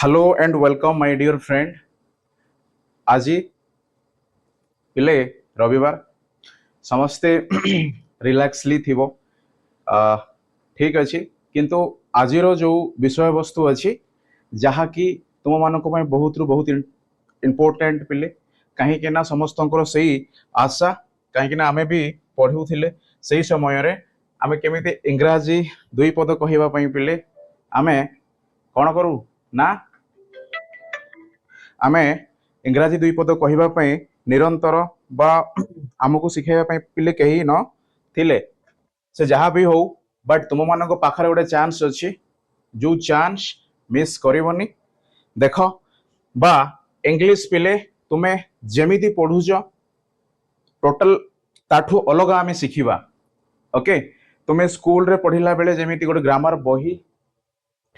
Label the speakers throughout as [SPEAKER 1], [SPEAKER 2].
[SPEAKER 1] Hello and welcome my dear friend. आज पिले रविवार समस्ते रिलैक्सली थिबो। ठीक अच्छे किंतु आज जो विषय वस्तु अच्छी जहाँकि तुम मानक बहुत रु बहुत इम्पोर्टेंट पिले कहीं समस्त से आशा कहीं आमे भी पढ़ुले से समय रे आमे केमिति इंग्राजी दुई पद कहवाई पिले आमे कौन करूँ ना आमे इंग्राजी दुई पद कहवाई निरंतर बा आमको शिखाइबा पिले कहीं न थिले से जहाँ भी हो बट तुम मान पाखरे गोटे चांस अच्छी जो चांस मिस करनी देख बा इंग्लिश पिले तुम्हें जेमिति पढ़ुच टोटल ताठू अलग आमे शिखिबा। ओके तुम्हें स्कूल रे पढ़िला बेले जेमिति गोटे ग्रामर बही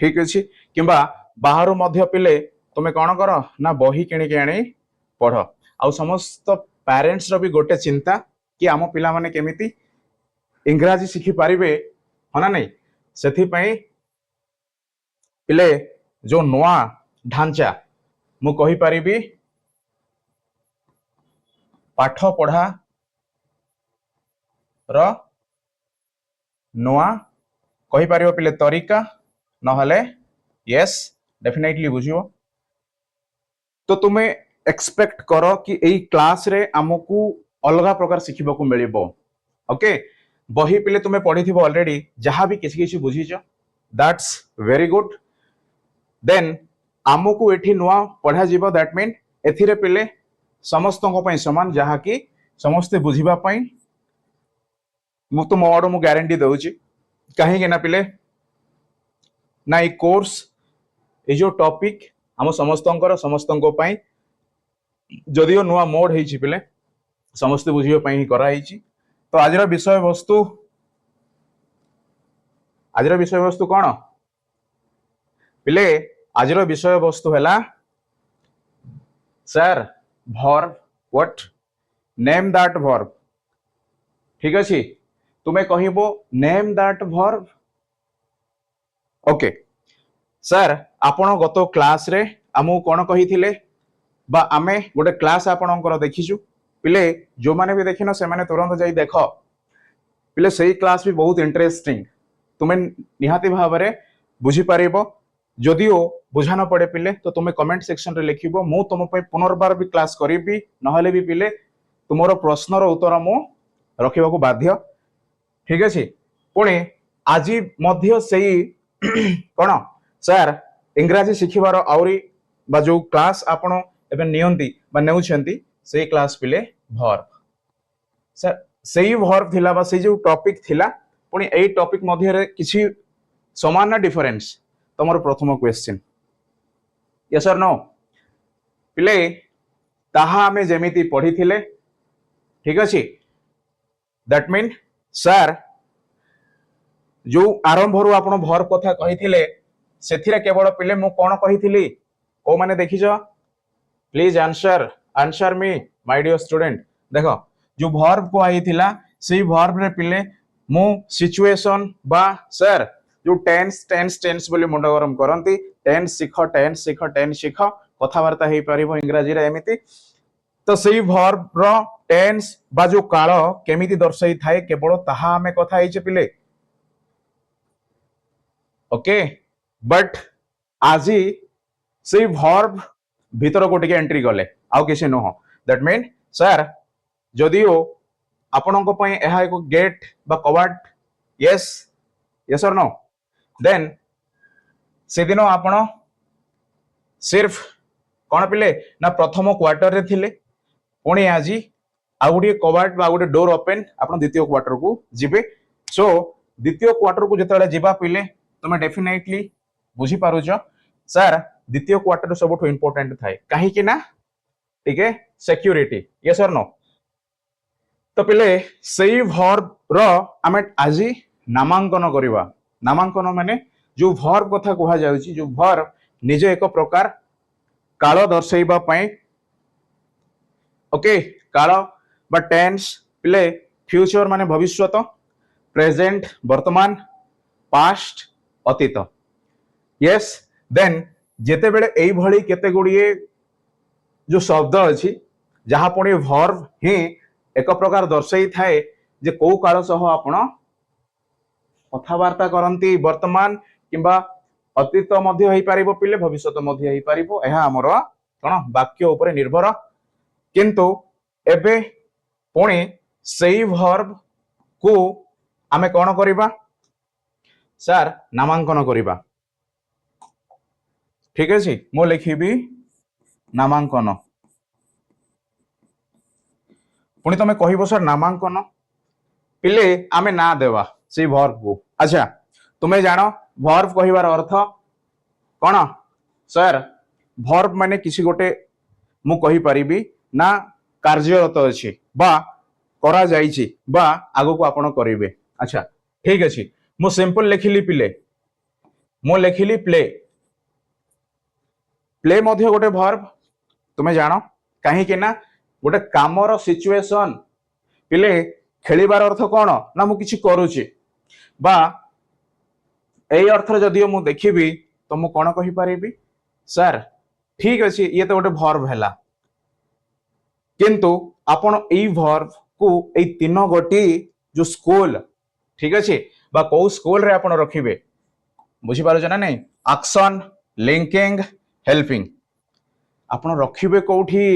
[SPEAKER 1] ठीक अच्छे किंबा बाहर मध्य पिले तुम्हें कौन कर ना बही किणिकी आनी पढ़ आउ समस्त पेरेंट्स रो भी गोटे चिंता कि आम पिला माने केमिति इंग्राजी शिखि पारिबे है ना नहीं से पिले जो नुआ ढांचा मु कहि पारिबी पाठ पढ़ा र नुआ कहि पारिबो पिले तरीका नहले यस डेफिनेटली बुझियो। तो तुम्हें एक्सपेक्ट करो कि यही क्लास रे आमको अलग प्रकार शिखा को मिलिबो। ओके बही पिले तुम्हें पढ़ी थी ऑलरेडी जहाँ भी किसी किसी बुझीच दैट्स वेरी गुड देन आमको एठी नुआ पढ़ा जीवो दैट मीन एथिरे पिले समस्त समान जहाँ कि समस्ते बुझीबा पई मु तो मोड़ मु गारंटी दउची कहीं ना पिले ना ये कोर्स ये जो टॉपिक आम समस्त जदियो नुआ मोड है पिले समस्ते बुझाई कराई। तो आज विषय वस्तु कौन पिले आज विषय वस्तु है sir verb what name that verb ठीक अच्छे तुम्हें कहबो name that verb. Okay sir आपण गत क्लास रे आमको कौन कही थिले बा आमे गोटे क्लास आपणकर देखीचु पिले जो माने भी देखिन से माने तुरंत जाई देख पिले सही क्लास भी बहुत इंटरेस्टिंग तुम्हें निहाती भाव में बुझी पारिबो जदियो बुझा न पड़े पिले तो तुम्हें कमेंट सेक्शन रे लिखिबो मु तुम पे पुनर्बार भी क्लास करीबी नहले भी पिले तुमरो प्रश्नर उत्तर मु रखिबा को बाध्य ठीक अछि। पुणी आज मध्य सही कौन सर इंग्राजी शिखिबार आउरी बा जो क्लास आपण एबे नियंती बा नेउछंती से क्लास पिले वर्ब सर सही वर्ब थिला बा से जो टॉपिक थिला पुणी एई टॉपिक मध्य रे किछि समान ना डिफरेंस तमरो प्रथम क्वेश्चन यस और नो पिले ताहा हमें जेमिति पढ़ी थिले ठीक अछि दैट मीन सर जो आरंभ रू आपण वर्ब कथा कही थिले सेथिरे केवल पिले मु कोन कही थिली को माने देखिछ please answer me my dear student देखो जो वर्ब को आई थिला से वर्ब रे पिले मु सिचुएशन बा सर जो टेंस बोली मुंड गरम करंती टेंस सीख कथावार्ता हे परिबो इंग्रजी रे एमिति तो सेही वर्ब रो टेंस बा जो काल केमिति दर्शाई थाए केवल ताहा हमें कथा हिचे पिले। ओके बट आज से वर्ब भीतर को टिके एंट्री गले आउ किसी नुह दैट मीन सर जदियो आपणक पई एहा एक गेट बा कवाट यस यस और नो देन से दिन आपण सिर्फ कौन पिले ना प्रथम क्वार्टर रे थिले पुणी आज आ गोटे कवाट बा गोटे डोर ओपन आपण द्वितीय क्वार्टर को जिबे सो द्वितीय क्वार्टर को जतले जिबा पिले तुम डेफिनेटली बुझी पारुछ सर द्वितीय क्वार्टर सब इंपोर्टेंट थाए कहीं ना ठीक है सिक्योरिटी यस और नो तो पिले सही वर्ब रो आमे आज नामांकन करवा नामांकन माने जो वर्ब कथा कहा जाउची जो वर्ब निजे एक प्रकार काल दर्शाइबा पई ओके काल बा टेंस पिले फ्यूचर माने भविष्यत प्रेजेंट वर्तमान पास्ट अतीत यस देन जेते बेले एई भली केते गुड़िए जो शब्द अछि जहा पुणी वर्ब ही एक प्रकार दर्शाई थाए जे को काल सह आपण कथावार्ता करंती वर्तमान किंबा अतीत मध्य होई पारिबो पिले भविष्यत मध्य होई पारिबो एहा हमर कोन वाक्य ऊपर निर्भर किंतु एबे पुणी सेई वर्ब को आमे कोन करिबा सर नामांकन करिबा ठीक अछि मो लिखिबी नामांकन पुणी तमे कहिबो सर नामांकन पिले आमे ना देवा से वर्ब को अच्छा तुम्हें जानो वर्ब कहिबार अर्थ कौन सर वर्ब माने किसी गोटे मु कहि परिबी ना कार्यरत अछि बा करा जाइछि बा आगो को आपण करिवे अच्छा ठीक अछि मु सिंपल लिखिली पिले मु लिखिली प्ले प्ले मध्य गोटे वर्ब तुम्हें जानो कहीं के ना गोटे कामर सिचुएशन पिले खेलिबार अर्थ कौन ना मु किछि करूछि बा एई अर्थ जदियो मु देखिबी तो मु कोन कहि परिबी सर ठीक अछि ये तो गोटे वर्ब हैला किंतु आपण एई वर्ब को एई तीन गोटी जो स्कूल ठीक अछि बा को स्कूल रे आपण रखिबे बुझी पारो ना नहीं एक्शन लिंकिंग हेल्पिंग आपण रखिबे कोठी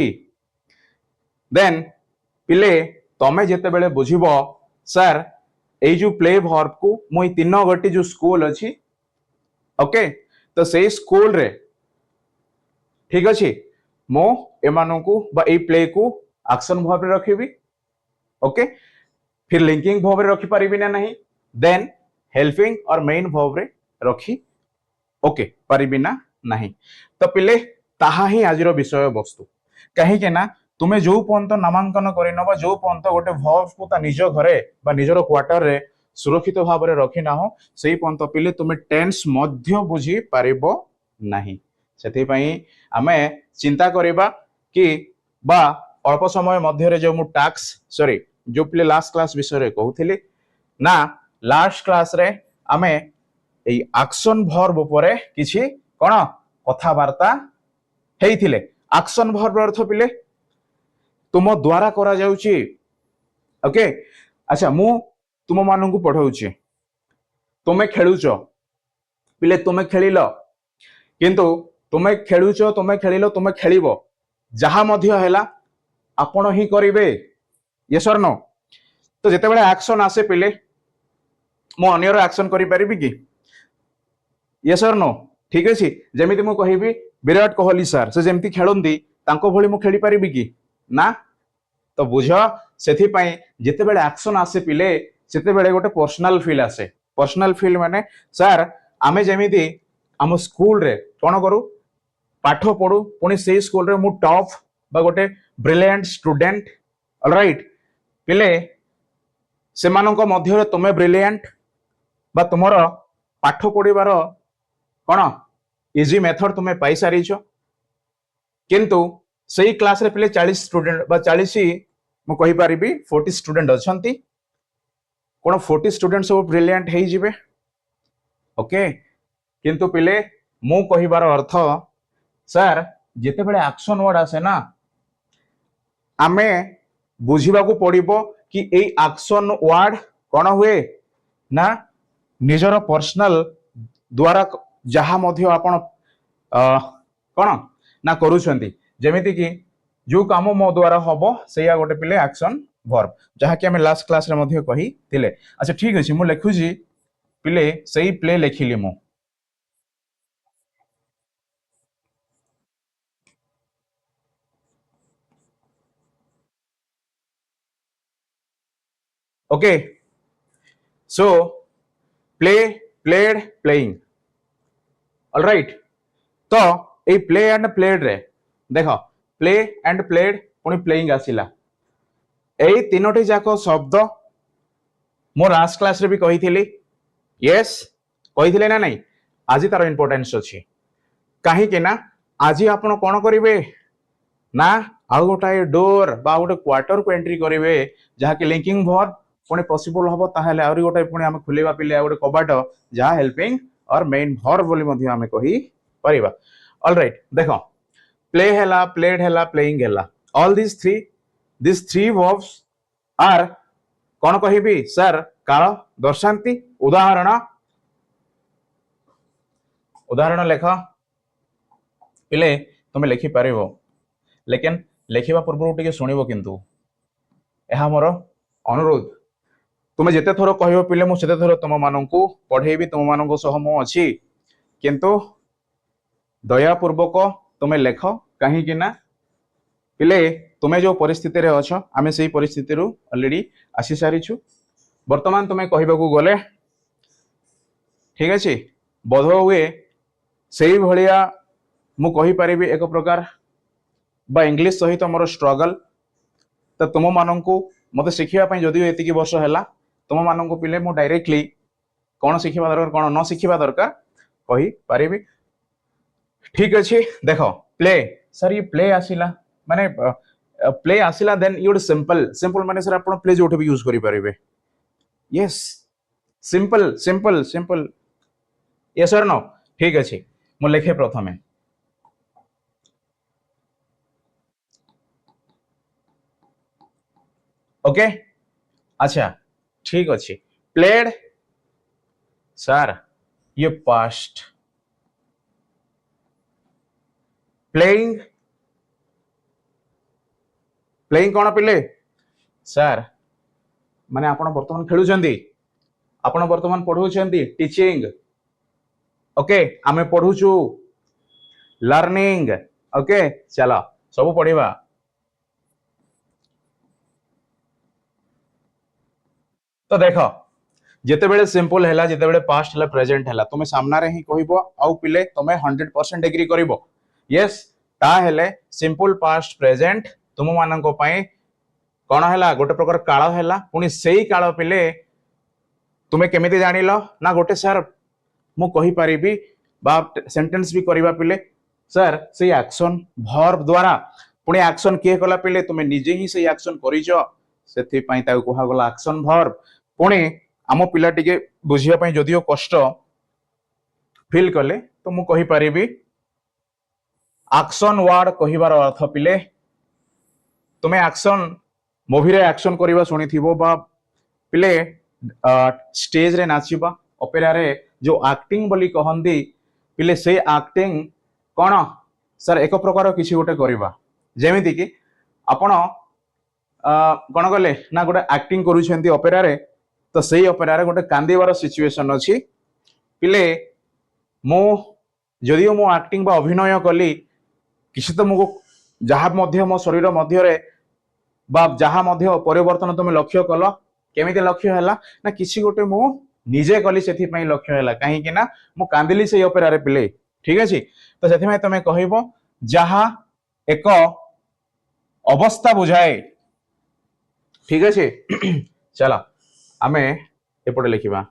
[SPEAKER 1] देन पिले तमे जेते बेले बुझिबो सर एई जो प्ले वर्ब को मोई तीन गोटी जो स्कूल अछि ओके तो से स्कूल रे ठीक अछि मो एमानो को बा एई प्ले को एक्शन वर्ब रे रखिबी ओके फिर लिंकिंग वर्ब रे रखि परिबी ना नहीं देन हेल्पिंग और मेन वर्ब रे रखी ओके परिबी ना नहीं तो पिले ताहा ही आजिर विषय वस्तु कहीं के ना तुम्हें जो पर्यंत नामांकन करि नबा जो पर्यंत गोटे वर्ब को ता निज घरे बा निजर क्वार्टर रे सुरक्षित भाव रे रखि ना हो सेही पर्यंत पिले तुमे टेंस मध्य बुझी पारिबो नाही सेति पई आमे चिंता करिबा कि बा अल्प समय मध्य रे जो मु टास्क सॉरी जो पिले लास्ट क्लास विषय रे कहउथिली ना लास्ट क्लास रे आमे एई एक्शन वर्ब उपरे किछि कोन कथा वार्ता हेइथिले एक्शन वर्ब अर्थ पिले तुम द्वारा करा जाउची ओके अच्छा मु तुम मानन को पढाउची तुमे खेलुचो पिले तुमे खेलिलो किंतु तुमे खेलुचो तुमे खेलिलो तुमे खेलिबो जहा मध्य हैला आपण ही करिवे यस और नो तो जेते बेले एक्शन आसे पिले मो अन्यर एक्शन करि परिबी कि यस और नो ठीक अछि जेमिति मु कहिबी विराट कोहली सर से जेमिति खेलंदी तांको भली मु खेली परिबी कि ना तो बुझ सेथि पई जेते बेले एक्शन आसे पिले सेते बेले गोटे पर्सनल फील आसे पर्सनल फील माने सर आमे जेमिति आम स्कूल रे कोन करू पाठ पढू पुनी से स्कूल रे मु टॉप बा गोटे ब्रिलियंट स्टूडेंट ऑलराइट पिले सेमानंको मध्य रे तुमे ब्रिलियंट बा तुमरो पाठ पढिबार कोन इजी मेथड तुमे पाई सारिछो किंतु सही क्लास रे पिले 40 स्टूडेंट बा 40 मु कहि परिबी 40 स्टूडेंट अछंती कोन 40 स्टूडेंट सब ब्रिलियंट हेई जिवे ओके किंतु पिले मु कहिबार अर्थ सर जेते बेले एक्शन वर्ड आसे ना आमे बुझिबा को पड़िबो कि एई एक्शन वर्ड कोन हुए ना निजर पर्सनल द्वारा जहा मध्य आपण कोन ना करूछंती जेमिति कि जो काम मो द्वारा हबो सेया गोटे पिले एक्शन वर्ब जहा कि हमें लास्ट क्लास रे मध्य कहि थिले अच्छा ठीक अछि मु लेखु जी पिले सही प्ले लेखिली मु okay so play played playing alright तो ए प्ले एंड प्लेड रे देखो प्ले एंड प्लेड पुनी प्लेइंग आसिला एई तीनोटी जाको शब्द मो लास्ट क्लास रे भी कही थिली यस कही थिले ना नहीं आज तार इंपोर्टेंस अछि काहे के ना आज आपण कोन करिवे ना आउ गोटाए डोर बा गोटे क्वार्टर को एंट्री करिवे जहा कि लिंकिंग वर्ब पुनी पॉसिबल हबो ताहेले आउरी गोटाए पुनी हम खुलेबा पिले आ गोटे कबाट जहा हेल्पिंग और मेन वर्ब बोली मध्ये हम कहि परिबा ऑल राइट देखो प्ले हैला प्लेड हैला प्लेइंग हैला all these three verbs are कौन कहिबी सर काल दर्शांती उदाहरण उदाहरण लेख पिले तुम लिखि पारिबो लेकिन लेखिबा पूर्व टिके सुनिबो किंतु यह मोर अनुरोध तुम जिते थर कह पिले मुझे थर तुम मानू पढ़ेबी तुम मान सह मु अच्छी किंतु दयापूर्वक तुम लेख कहीं ना पिले तुमे जो परिस्थिति रे अछ आमे सेही परिस्थिति रु ऑलरेडी आसी सारिछु वर्तमान तुमे कहबाकू गले ठीक अछि बोध हुए सेही भलिया मु कहि परिबी एक प्रकार बा इंग्लिश सहित मोर स्ट्रगल तो तुम मानू मत शिखा जदिव एतिकी वर्ष है तुम मानू पिले मु डायरेक्टली कौन शिखा दरकार कौन न शिखा दरकार कही पारिबी ठीक अच्छे देख प्ले सर ये प्ले आसिला माने प्ले आसिला देन यू सिंपल सिंपल माने सर आपण प्ले जोठे भी यूज करि परिबे yes simple simple simple yes और नो ठीक अच्छे मु लिखे प्रथमे ओके अच्छा ठीक अच्छे प्लेड सर ये पास्ट प्लेइंग प्लेइंग कौन पिले सर माने आपण वर्तमान खेलुचंदी आपण वर्तमान पढुचंदी टीचिंग ओके आमे पढुचु लर्निंग ओके चलो सब पढ़िबा तो देख जिते बेले सिंपल है जिते बेले पास्ट है प्रेजेंट है तुम सामने ही कहब आउ पिले तुम 100% एग्री करिवो यस ता हेले सिंपल पास्ट प्रेजेंट तुम मानन को पई कोन हैला गोटे प्रकार काल हैला पुनी सेही काल पिले तुमे केमिति जानिलो ना गोटे सर मु कहि परिबी बा सेंटेंस भी करिबा पिले सर से एक्शन वर्ब द्वारा पुनी एक्शन के कला पिले तुमे निजे ही से एक्शन करिजो सेथि पई ता कोहा गला एक्शन वर्ब पुणी आम पिला टिके बुझिया पई जदियो कष्ट फील कले तो मु कहि परिबी एक्शन वर्ड कहिबार अर्थ पिले तुमे एक्शन मूवी रे एक्शन करिबा सुनी थिबो बा पिले स्टेज रे नाचिबा ओपेरा रे जो एक्टिंग बोली कहंदी पिले से एक्टिंग कोन सर एक प्रकार किसी गोटे करिबा जेमिति कि आपण कोन गले ना गोटे एक्टिंग करूछंती ओपेरा रे तो सही ओपेरा रे गोटे कांदीबार सिचुएशन अछि पिले मो जदियो मो एक्टिंग बा अभिनय कली किसी तो मुझको जहाँ मध्य मो शरीर मध्य रे बा जहाँ मध्य परिवर्तन तुम लक्ष्य कल केमिति लक्ष्य हैला ना किसी गोटे मु निजे कली सेथि पई लक्ष्य हैला काहे कि ना मु कांदिली से ओपेरा रे पिले ठीक अछि तो सेथि में तुमे कहिबो जहाँ एक अवस्था बुझाए ठीक अछि चला आमे एपटे लिखिबा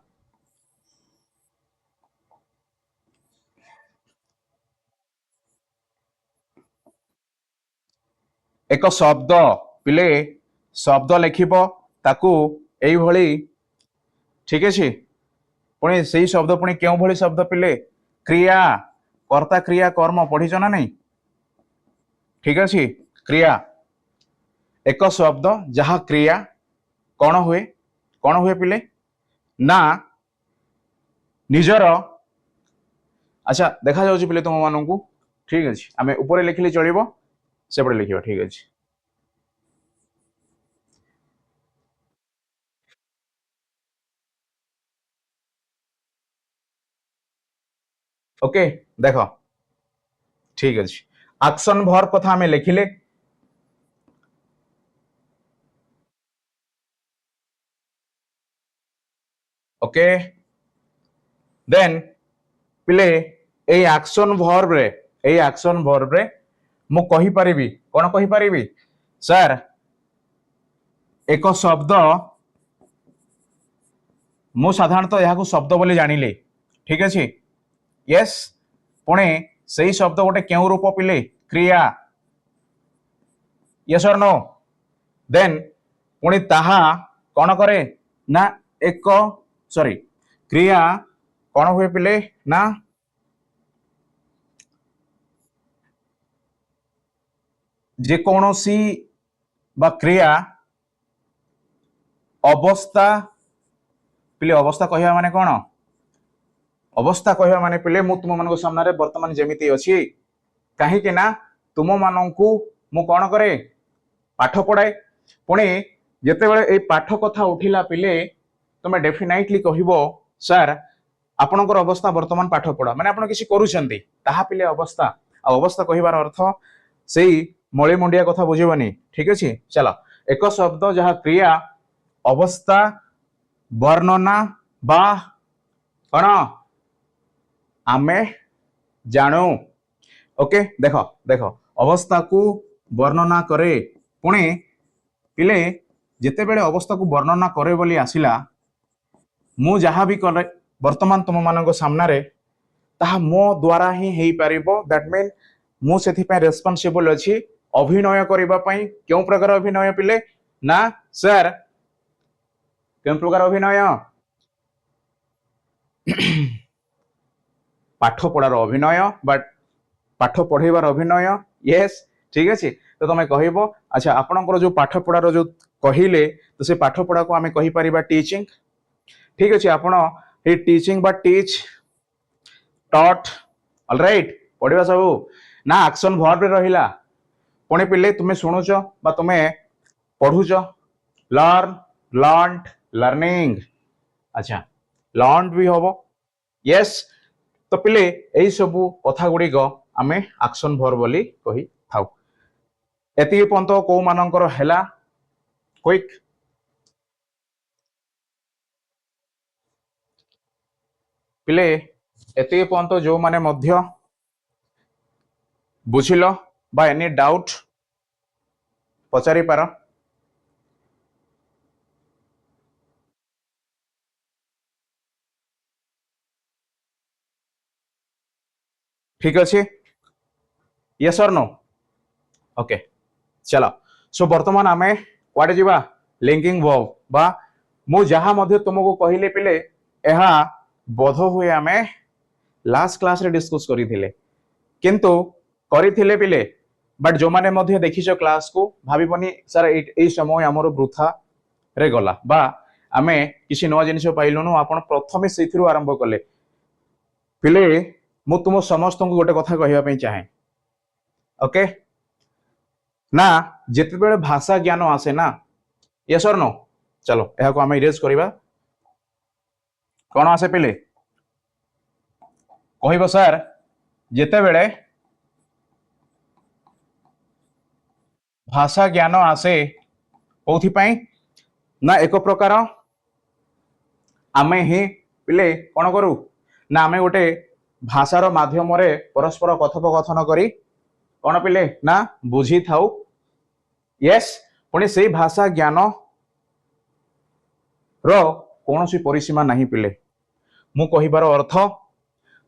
[SPEAKER 1] एक शब्द पिले शब्द लिखिब ताकू एई भली ठीक अछि पुणी सेही शब्द पुणी केउ भली शब्द पिले क्रिया कर्ता क्रिया कर्म पढ़िछ ना नहीं ठीक अछि क्रिया एक शब्द जहाँ क्रिया कौन हुए पिले ना निजर अच्छा देखा जाउछि पिले तुम मानू ठीक अछि आमे ऊपर लिखिले चलिबो सेपटे लिखिबा ठीक अछि ओके देख ठीक अछि एक्शन वर्ब कथा हमें लिखिले ओके देन पिले ए एक्शन वर्ब रे मु कहि परिबी कोन कहि परिबी सर एक शब्द मु साधारणतः यहाँ शब्द बोली जानिले ठीक अछि यस पुणे सही शब्द गोटे केउ रूप पिले क्रिया यस और नो देन पुणी ताहा कौन करे ना एक सॉरी क्रिया कौन हुए पिले ना जेकोसी बा क्रिया अवस्था पिले अवस्था कहवा माने कौन अवस्था कहवा माने पिले मु तुम मान सामने वर्तमान जेमिति अछि कहीं ना तुम मानू मु कौन करे पाठ पढ़ाए पुणी जितेबाला ए पाठ कथा उठिला पिले तुम डेफिनेटली कहबो सर आपणकर अवस्था वर्तमान पाठ पढ़ा माने आपण किसी करूछंती ताहा पिले अवस्था आ अवस्था कहिबार अर्थ सेही मळी मुंडिया कथा बुझिबनी ठीक अछि चलो एक शब्द जहा क्रिया अवस्था वर्णना बा कण आमे जानू ओके देखो देखो अवस्था को वर्णना करे पुणे पिले जिते बेले अवस्था को वर्णना करे बोली आसिला मु जहाँ भी करे वर्तमान तुम मान सामने ताहा मो द्वारा ही हेई पारिबो दैट मीन मु सेथि पे रेस्पोंसिबल अछि अभिनय करिबा पई क्यों प्रकार अभिनय पिले ना सर क्यों प्रकार अभिनय पाठ पढ़ार अभिनय बट पाठ पढ़ेबार अभिनय यस ठीक अछि तो तुम कहबो अच्छा आपनकर जो पाठ पढ़ार जो कहिले तो से पाठ पढ़ा को आमे कहि परिबा टीचिंग ठीक अछि आपण हे टीचिंग बा टीच टॉट ऑलराइट पढ़िबा सब ना एक्शन वर्ब रे रहिला पुणे पिले तुमे सुनुच बा तुमे पढ़ुच लर्न लर्नड लर्निंग अच्छा लर्न भी होबो यस तो पिले एई सबु कथा गुडी गो आमे एक्शन वर्ब बोली कहि थाउ एति पंत को मानकर हैला क्विक पिले एति पंत जो माने मध्य बुझिलो बा एनी डाउट पचारि पार ठीक अच्छे यस और नो ओके चलो सो वर्तमान आमे कुआडे जीवा लिंकिंग वर्ब बा मु जहा मध्य तुमको कहिले पिले एहा बोध हुए आमे लास्ट क्लास रे डिस्कस करिथिले किंतु करिथिले पिले बट जो माने मध्य देखिछो क्लास को भाबिबनी सर ए समय हमर वृथा रे गला बा आमे किसी नवा जिनिस पाइलुनु आपण प्रथमे सेथिरु आरंभ कले पिले मु तुम समस्त को गोटे कथा कहवा पे चाहे ओके ना जिते बेले भाषा ज्ञान आसे ना यस और नो चलो यह को आम इरेज करवा कौन आसे पिले कहब सर जिते बेले भाषा ज्ञान आसे कौथि पई ना एक प्रकार आमे ही पिले कौन करू ना आमे गोटे भाषार माध्यम रे परस्पर कथोपकथन करी कौन पिले ना बुझी थाउ यस पुणी से भाषा ज्ञान रो कौन सी परिसीमा नहीं पिले मु कहिबार अर्थ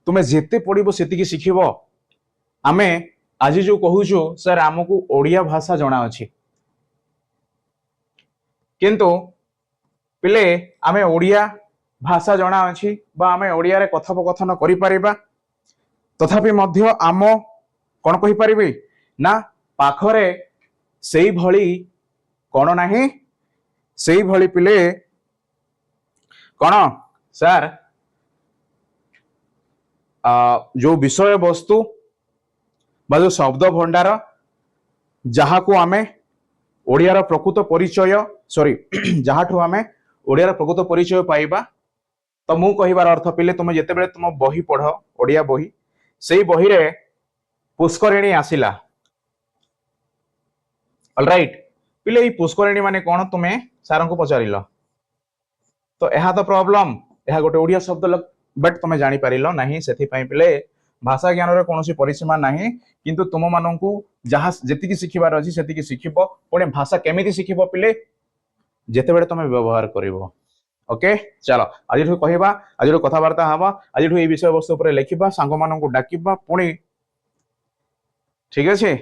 [SPEAKER 1] तुमे जेते पढ़िबो सेतिकी शिखिबो आमे आज जो कहूछु सर आमको ओडिया भाषा जଣା अछि किंतु पिले आमे ओडिया भाषा जଣା अछि बा आमे ओडिया रे कथोपकथन करि परिबा तथापि मध्य आम कौन कहि परिबे ना पाखरे सेई भली कौन नाही सेई भली पिले कौन सर जो विषय वस्तु बा जो शब्द भंडार जहा को आमे ओडियार प्रकृत परिचय सॉरी जहा ठो आमे ओडियार प्रकृत परिचय पाइबा तो मु कहिबार अर्थ पिले तुम जेते बेले तुम बही पढ़ ओडिया बही सेई बही रे पुष्करिणी आसिला ऑलराइट पिले पुष्करिणी माने कौन तुमे सारंग को पचारिल तो यह तो प्रॉब्लम यह गोटे ओडिया शब्द बट तुम जानी पारिल नहीं सेथि पई पिले भाषा ज्ञान रे कोनोसी परिसीमा नहीं किंतु तुम माननकु जहा जेतिकी शिखिबार अछि सेतिकी शिखिबो पुणे भाषा केमिति शिखिबो पिले जेते बेले तुम व्यवहार करिवो ओके चलो आज कहवा आज कथबार्ता हवा आज ये विषय वस्तु पर लिखा सांग मानू डाकिबा पुणी ठीक अच्छे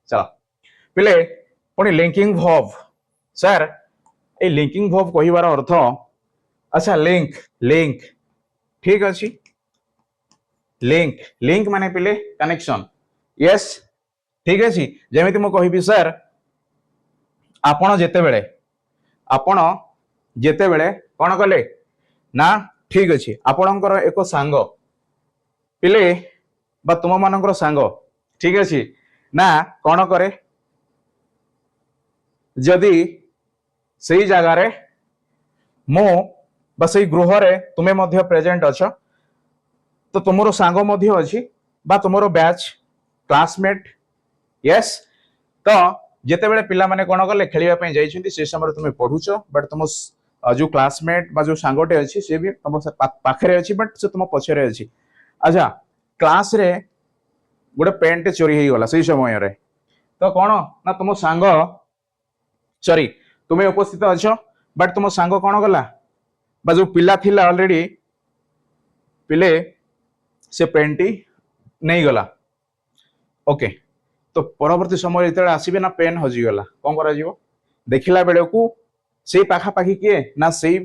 [SPEAKER 1] चलो पिले पुणी लिंकिंग वर्ब सर ए लिंकिंग वर्ब कहिबार अर्थ अच्छा लिंक लिंक ठीक अच्छी लिंक लिंक माने पिले कनेक्शन यस ठीक अछि जेमिति मु कहिबि सर आपण जेतेबेले कौन कले ना ठीक अछि आपणकर एक सांग पिले बा तुम मानकर सांग ठीक अछि ना कौन करे जदि सही जगार मो बा सही गृह रे तुमे मध्य प्रेजेंट अछ तो तुमरो सांग मध्य अछि बा तुमरो बैच क्लासमेट यस तो जेतेबेले पिला माने कोन गले खेलिबा पई जाइछन्ती से समय तुमे पढुछ बट तुम जो क्लासमेट बा जो सांगोटे अछि से भी तुम पाखरे अछि बट से तुम पछरे अछि अच्छा क्लास रे गोटे पेन टे चोरी हो गला सही समय रे तो कोन ना तुम सांग सॉरी तुमे उपस्थित अछ बट तुम सांग कोन गला बा जो पिला थिला ऑलरेडी पिले से पेनटी नहीं गला ओके तो परवर्ती समय जिते आसबे ना पेन हजिगला कौन करा देखला बेले को से पाखापाखि किए ना से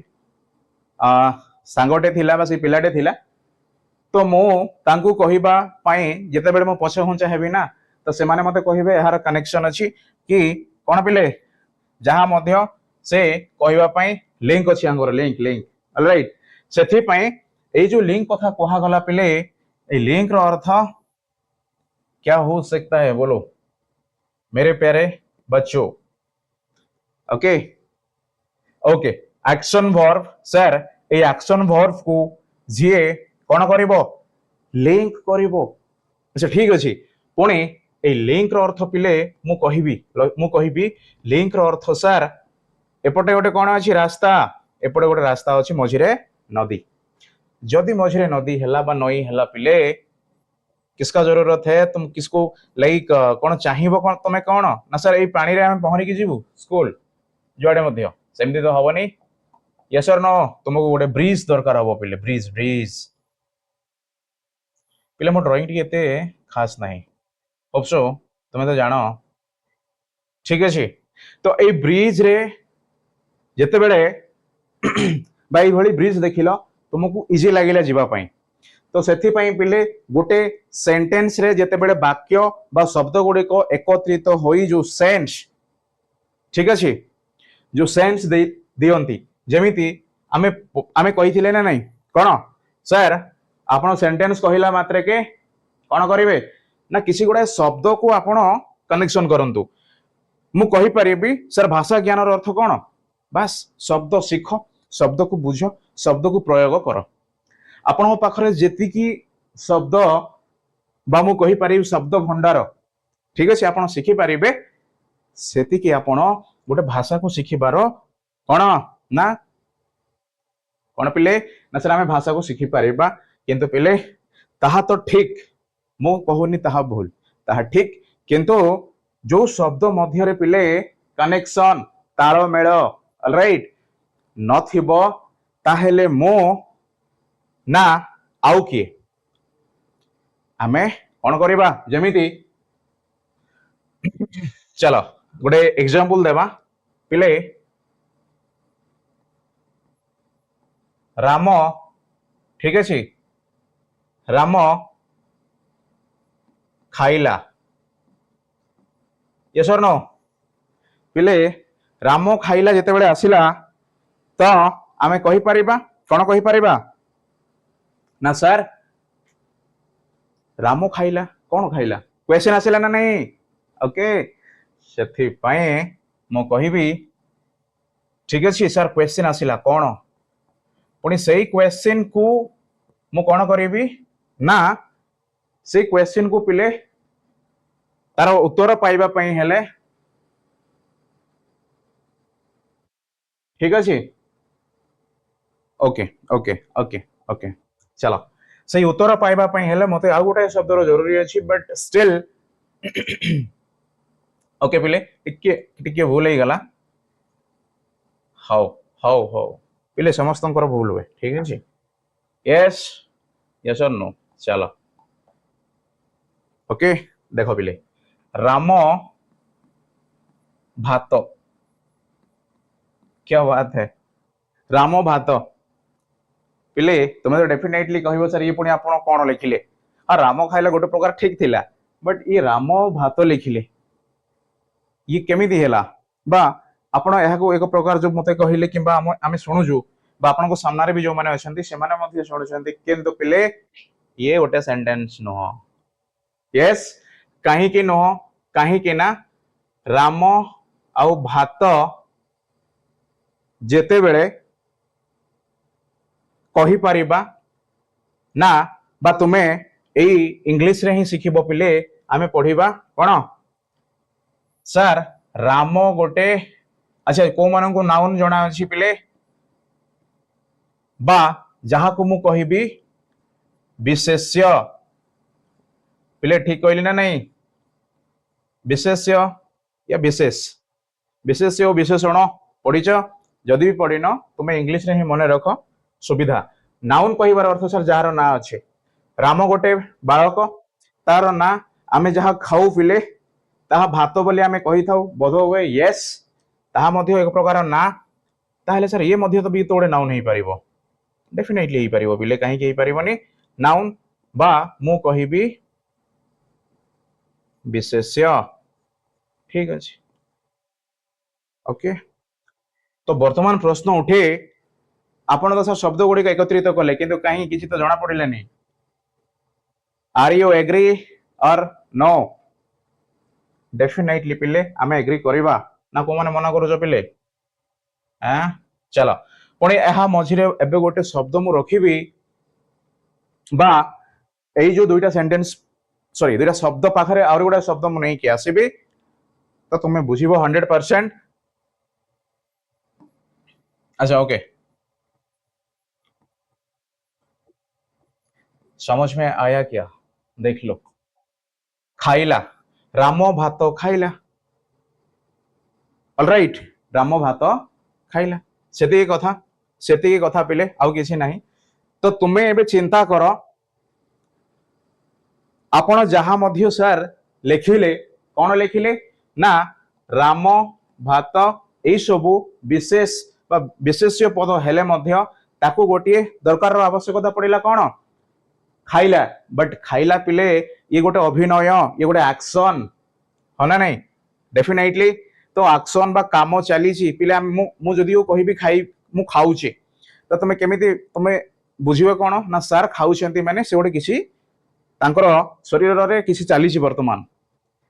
[SPEAKER 1] सांगटे थिला बा से पिलाटे थिला तो मु तांकु कहिबा पई जेते बेले मो पछ हुंचा हेबी ना तो से माने मते कहिबे यार कनेक्शन अछि कि कोन पिले जहां मध्य से कहिबा पई लिंक अछि आंगर लिंक लिंक ऑलराइट सेथि पई ए जो लिंक कथा कहा गला पिले ए लिंक रो अर्थ क्या हो सकता है बोलो मेरे प्यारे बच्चों okay okay action verb sir a action verb को जीए कौन करिवो लिंक करिवो अच्छा ठीक अछि पुणी ए लिंक रो अर्थ पिले मु कहिबी लिंक रो अर्थ सर एपटे गोटे कौन अछि रास्ता एपटे गोटे रास्ता अछि मझिरे नदी जदि मझिरे नदी हैला बा नई हैला पिले किसका जरूरत है तुम किसको लाइक कौन चाहिबो कौन तमे कौन ना सर ए पानी रे हम पहरी की जीवु स्कूल जुआडे मध्य सेमती तो हबनी यस और नो तुमको गोटे ब्रिज दरकार हबो पिले ब्रिज ब्रिज पिले मो ड्राइंग टी एते खास नाही होपसो तुमे तो जानो ठीक अछि तो ए ब्रिज रे जेते बेले बाई भली ब्रिज देखिलो तुमको इजी लागिला जीवा पई तो सेथि पई पिले गोटे सेंटेंस रे जेते बेले वाक्य बा शब्द गुडी को एकत्रित होई जो सेंस ठीक अछि जो सेंस दियंती जेमिति आमे आमे कहिथिले ना नहीं कोन सर आपण सेंटेंस कहिला मात्रे के कोन करिवे ना किसी गुडा शब्द को आपण कनेक्शन करंतु मु कहि परिबी सर भाषा ज्ञान रो अर्थ कोन बस शब्द सीख शब्द को बुझ शब्द को प्रयोग कर आपण पाखरे जेति की शब्द बा मु कहि परिबी शब्द भंडार ठीक अछि आपण सिखि परिबे सेति की आपण गोटे भाषा को शिखिबार कोन ना कोन पिले ना सर आमे भाषा को शिखि परिबा किंतु पिले ताहा तो ठीक मु कहूनी ताहा भूल ताहा ठीक किंतु जो शब्द मध्य रे पिले कनेक्शन तालमेल ऑलराइट नथिबो ताहेले मो ना आउ किए आमे कोन करिबा जेमिति चलो गोटे एग्जांपल देबा पिले राम ठीक अछि राम खाइला यस और नो पिले राम खाइला जेते बेले आसिला तो आमे कहि परिबा कोन कहि परिबा ना सर राम खाइला कोन खाइला क्वेश्चन आसिला ना नहीं ओके सेथि पई मो कहिबी ठीक अछि सर क्वेश्चन आसिला कोन पुनी सेही क्वेश्चन को मु कोन करिबी ना से क्वेश्चन को पिले तार उत्तर पाइबा पई हेले ठीक अछि ओके ओके ओके ओके चलो सही उत्तर पाइबा पई हेले मते आ गोटे शब्द रो जरूरी अछि बट स्टिल ओके पिले टिके भूल ही गला हाउ हाउ हाउ पिले समस्तंकर भूल हुए ठीक अछि यस यस और नो चलो ओके देखो पिले राम भात क्या बात है राम भात पिले तुम तो डेफिनेटली कहबो सर ये पुणी आपण कोन लिखिले आ राम खाइला गोटे प्रकार ठीक थिला बट ये राम भात लिखिले ये केमिति हैला बा आपण एहाको एक प्रकार जो मते कहिले किबा आमे सुनुजु बा आपण को सामने भी जो माने अछंती से माने मध्ये सुनुछंती किंतु पिले ये गोटे सेंटेंस नो यस कहीं कि नो कहीं कि ना राम आउ भात जेते बेले कहि परिबा ना बा तुमे एई इंग्लिश रे ही सिखिबो पिले आमे पढिबा कोन सर राम गोटे अच्छा को मानन को नाउन जणा अछि पिले बा जहा को मु कहिबी विशेष्य पिले ठीक कहली ना नहीं विशेष्य या विशेष विशेष्य और विशेषण पढ़ीच जदि भी पढ़िन तुम्हें इंग्लिश रे ही मन रख सुविधा नाउन कहिबार अर्थ सर जार ना अच्छे राम गोटे बालक तार ना आमे जहा खाऊ पिले ताहा भात बोली आमे कहि थाउ बोध हुए यस ताहा मध्य एक प्रकार ना ताहले सर ये मध्य तो भी तोड़े नाउन ही परिबो डेफिनेटली ही परिबो पिले काहे के ही परिबोनी नाउन बा मु कहिबी विशेष्य ठीक अछि ओके तो वर्तमान प्रश्न उठे आपण तो सर शब्द गुड़िक एकत्रित कले किंतु कहीं किसी तो जना पड़े नहीं आर यू एग्री और नो डेफिनेटली पिले आमे एग्री करिबा ना को माने मना करू जो पिले हां चलो पुणी एहा मझिरे एबे गोटे शब्द मु रखिबी बा एई जो दुईटा सेंटेंस सॉरी दुईटा शब्द पाखरे और गोटे शब्द मु नहीं कि आसीबी तो तुम्हें बुझिबो 100%। अच्छा ओके समझ में आया क्या देख लो खाइला राम भात खाइला ऑलराइट राम भात खाइला सेती कथा पिले आउ किसी नहीं तो तुम्हें एबे चिंता करो आपण जहा मध्य सर लिखिले कौन लिखिले ना राम भात यही सबू विशेष विशेष्य पद हेले मध्य ताकू गोटे दरकार आवश्यकता पड़िला कौन खाइला बट खाइला पिले ये गोटे अभिनय ये गोटे एक्शन है ना नहीं डेफिनेटली तो एक्शन बा काम चली पिले मु जदि कहबी खाई मु खाऊचे तो तुम केमिति तुम बुझिबो कौन ना सर खाऊछंती माने से गोटे किसी तांकर शरीर रे किसी चली वर्तमान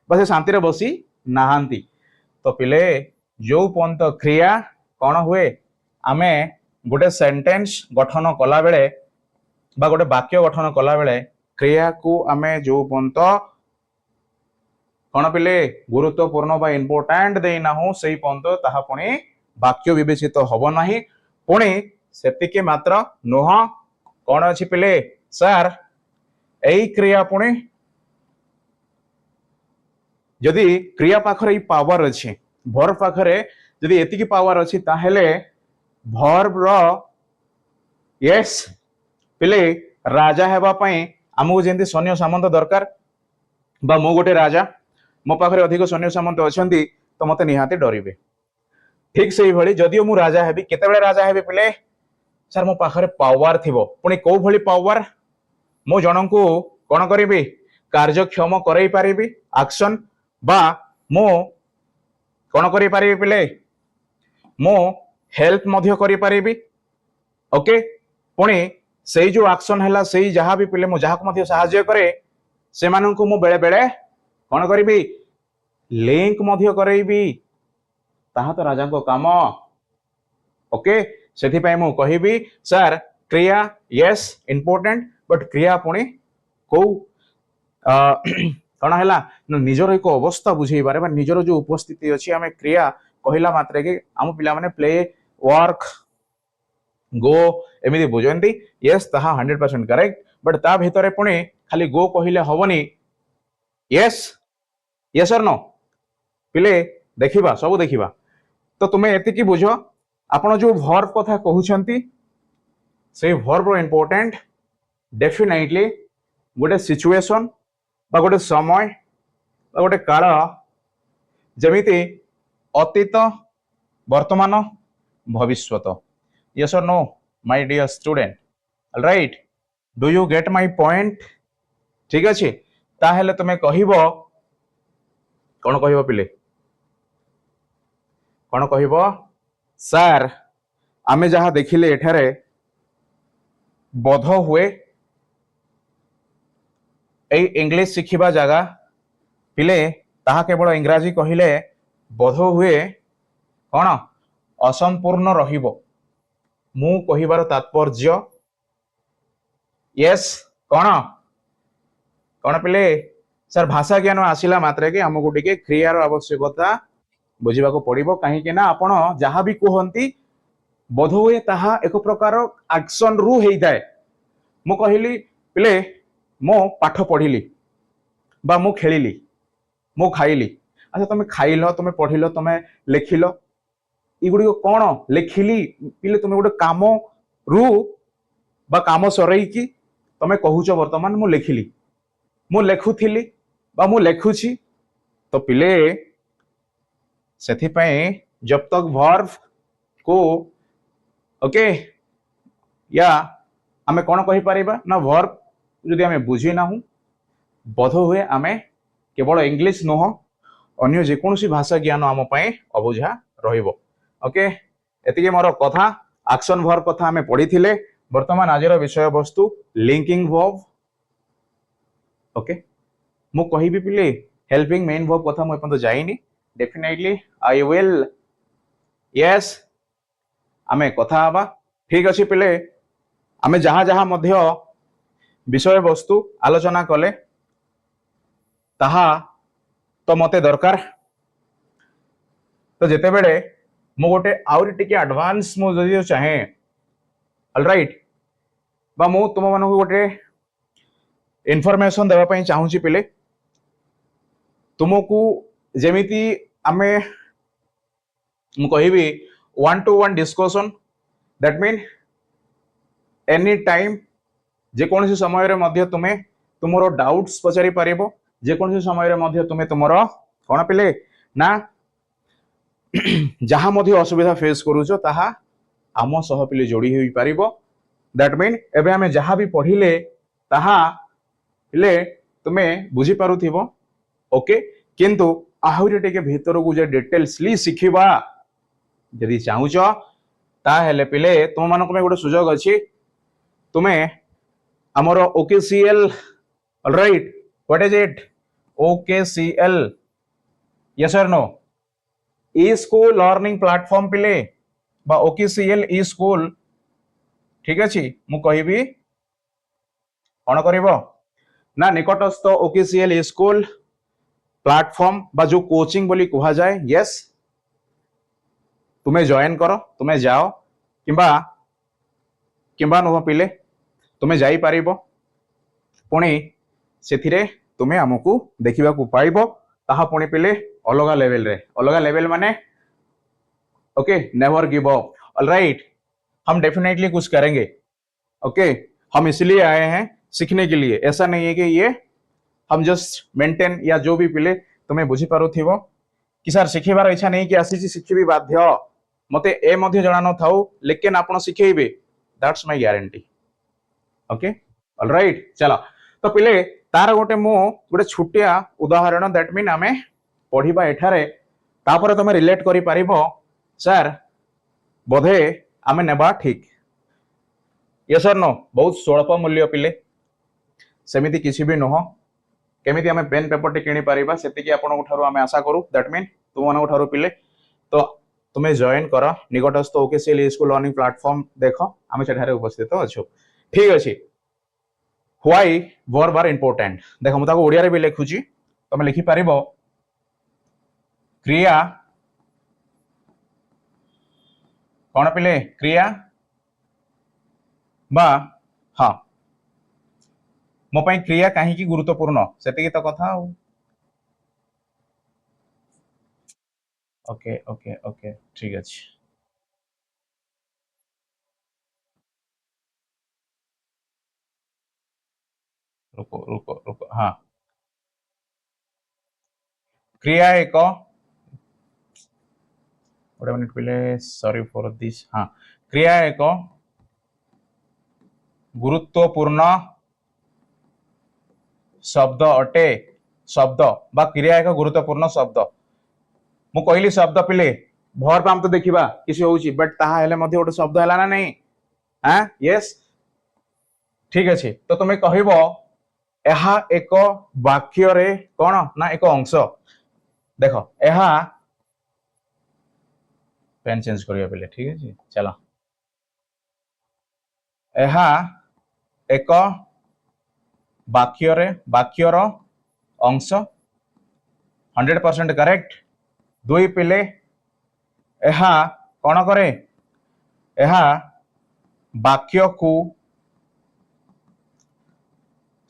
[SPEAKER 1] बस शांति रे बसी नाहांती तो पिले जो पंत क्रिया कौन हुए आमे गोटे सेंटेंस गठन कला बेले बा गोटे वाक्य गठन कला बेले क्रिया को आमे जो पंत कौन पिले गुरुत्वपूर्ण बा इंपोर्टेंट देना हो सही पंत ताहा पुणी वाक्य विवेचित तो हब नहीं पुणी सेतिके मात्र नुह कौन अच्छी पिले सर यही क्रिया पुणी जदि क्रिया पाखरे पावर अच्छी भर्ब पाखरे जदि एतिकी पावर अच्छी ताहेले भर्ब रो यस पिले राजा हेबा पई हमहु जेंति सैन्य सामंत दरकार बा मो गोटे राजा मो पाखरे अधिक सैन्य सामंत अछंती तो मते निहाती डरिबे ठीक सेही भली जदियो मु राजा हेबी केतेबेले राजा हेबी पिले सर मो पाखरे पावर थिबो पुणी को भली पावर मो जनंकु कोन करिबी कार्यक्षम करई पारिबी एक्शन बा मो कोन करि पारिबी पिले मो हेल्प मध्य करि पारिबी ओके पुणी सेई जो एक्शन हैला सेई जहा भी पिले मो जहा को मध्य सहाय्य करे से माननकु मो बेले बेले कोन करिबी लिंक मध्य करैबी ताहा तो राजा को काम ओके सेथि पई मु कहिबी सर क्रिया यस इंपोर्टेंट बट क्रिया पुणी को कौन है निजर एक अवस्था बुझेबार निजर जो उपस्थिति अच्छी आम क्रिया कहला मात्रे कि आम पिला प्ले वर्क गो एमती बुझती यस ताहा 100% करेक्ट बट ता भितर पुणी खाली गो कहले हबनी यस यस और नो पिले देखिबा सब देखिबा तो तुम्हें एतिकी बुझ आपण जो वर्ब कथा कहउछंती से वर्ब रो इंपोर्टेंट डेफिनेटली गोटे सिचुएशन बा गोटे समय बा गोटे काल जमिति अतीत वर्तमान भविष्यत यस और no my dear student alright do you get my point ठीक अच्छे ताहेले तुमे कहिबो कोन कहिबो पिले कोन कहिबो सर आमे जहा देखिले एठारे बोध हुए ए इंग्लिश शिखिबा जगह पिले ताहा केवल इंग्राजी कहिले बोध हुए कोन असंपूर्ण रहिबो मु कहिबार तात्पर्य यस कोन कोन पिले सर भाषा ज्ञान आसिला मात्रे के हमकु टिके क्रियार आवश्यकता बुझिबाको पड़िबो काहे कि ना आपण जहा भी कहंती बोध हुए ताहा एक प्रकार एक्शन रु हेई जाय मु कहिली पिले मो पाठ पढ़िली बा मु खेलिली मु खाइली अच्छा तुम खाइल तुम पढ़िल तुम लिखिल इगुड़ी कौन लिखिली पिले तुम गोटे काम रु बा काम सरई कि तुम कहूच वर्तमान मु लिखिली मु लेखुथिली बा मु लेखुची तो पिले सेथिपाई जब तक वर्ब को ओके या आमे कौन कहि परिबा ना वर्ब जदि आमे बुझी नाहु बोध हुए आमे केवल इंग्लिश नुह अन्य जेकोसी भाषा ज्ञान आम पाई अबुझा रहिबो ओके एतिके मोर कथा एक्शन वर्ब कथा आमे पढिथिले वर्तमान आजिर विषय वस्तु लिंकिंग वर्ब ओके मु कहिबी पिले हेल्पिंग मेन वर्ब कथा मु एपन जाइनी डेफिनेटली आई विल यस आमे कथा हबा ठीक अछि पिले आमे जहा जहा मध्य विषय वस्तु आलोचना कले ताहा तो मते दरकार तो जेते बेले मु गोटे आउरी टिके एडवांस मु जदि चाहे ऑलराइट बा मु तुम मानक गोटे इनफॉरमेशन देवा पई चाहूची पिले तुमको जेमिति आमे मु कहिबी 1-to-1 discussion that mean any time जे कोनसी समय रे मध्य तुमे तुमरो डाउट्स पचारि पारिबो जे कोनसी समय रे मध्य तुमे तुमरो कोन पिले ना जहा मध्य असुविधा फेस करूछो ताहा आम सह पिले जोड़ी होई पारिबो दैट मीन एबे हमें जहा भी पढ़िले ताहा पिले तुमे बुझी पारुथिबो ओके किंतु आहुरी टिके भीतर को जे डिटेल्सली सिखिबा यदि चाहूछो ता हेले पिले तुम मानक में गोटे सुजोग अछि तुमे हमर OKCL alright what is it OKCL yes और no e school learning platform पिले बा ओकेसीएल ई स्कूल ठीक अछि मु कहिबी कोन करिवो ना निकटस्थ ओकेसीएल ई स्कूल प्लेटफॉर्म बा जो कोचिंग बोली कहा जाए यस तुम्हें जॉइन करो तुम्हें जाओ किंबा किंबा नुह पिले तुम्हें जाई पारिबो पुणी सेथिरे तुम्हें हमकु देखिबा को पाइबो ताहा पुणी पिले अलगा लेवल माने okay never give up alright हम डेफिनेटली कुछ करेंगे ओके हम इसलिए आए हैं सीखने के लिए ऐसा नहीं है कि ये हम जस्ट मेंटेन या जो भी पिले तुम्हें बुझी पारुथिबो कि सर शिखिबार इच्छा नहीं कि आसी शिखिबी बाध्य मते ए मध्य जणा न थाउ लेकिन आपण शिखेइबे that's my guarantee okay alright चलो तो पिले तार गोटे मु गोटे छुटिया उदाहरण दैट मीन आमे पढ़िबा एठारे तापर तमे रिलेट करि पारिबो सर बोधे आमे नेबा ठीक यस और नो बहुत स्वल्प मूल्य पिले सेमिति किछि भी नहो केमिति आमे पेन पेपर टे किनि पारिबा सेति कि आपण उठारो आमे आशा करू दैट मीन तुम मन उठारो पिले तो तुम्हें जॉइन कर निकटस्थ ओकेसीएल स्कूल लर्निंग प्लेटफॉर्म देखो आमे सेठारे उपस्थित अछु ठीक अछि व्हाई वर्ब आर इंपोर्टेंट देखो मु ताको ओडिया रे भी लिखुची तमे लिखि पारिबो क्रिया कोन पिले क्रिया बा हां मो पई क्रिया काहे की गुरुत्वपूर्ण सेति की तो कथा हो ओके ओके ओके ठीक अछि रुको रुको रुको हाँ क्रिया एक गोटे मिनिट पिले सॉरी फॉर दिस हाँ क्रिया एक गुरुत्वपूर्ण शब्द अटे शब्द बा क्रिया एक गुरुत्वपूर्ण शब्द मु कहली शब्द पिले वर्ब हम तो देखिबा किसी होउची बट ताहा हेले मध्ये गोटे शब्द हैला ना नहीं हां यस ठीक अछि तो तुमे कहिबो एहा एक वाक्य रे कोन ना एक अंश देखो एहा पेन चेंज करिया पिले ठीक अछि चलो एहा एक वाक्यर अंश 100% करेक्ट दुई पिले एहा कौन करे एहा वाक्य को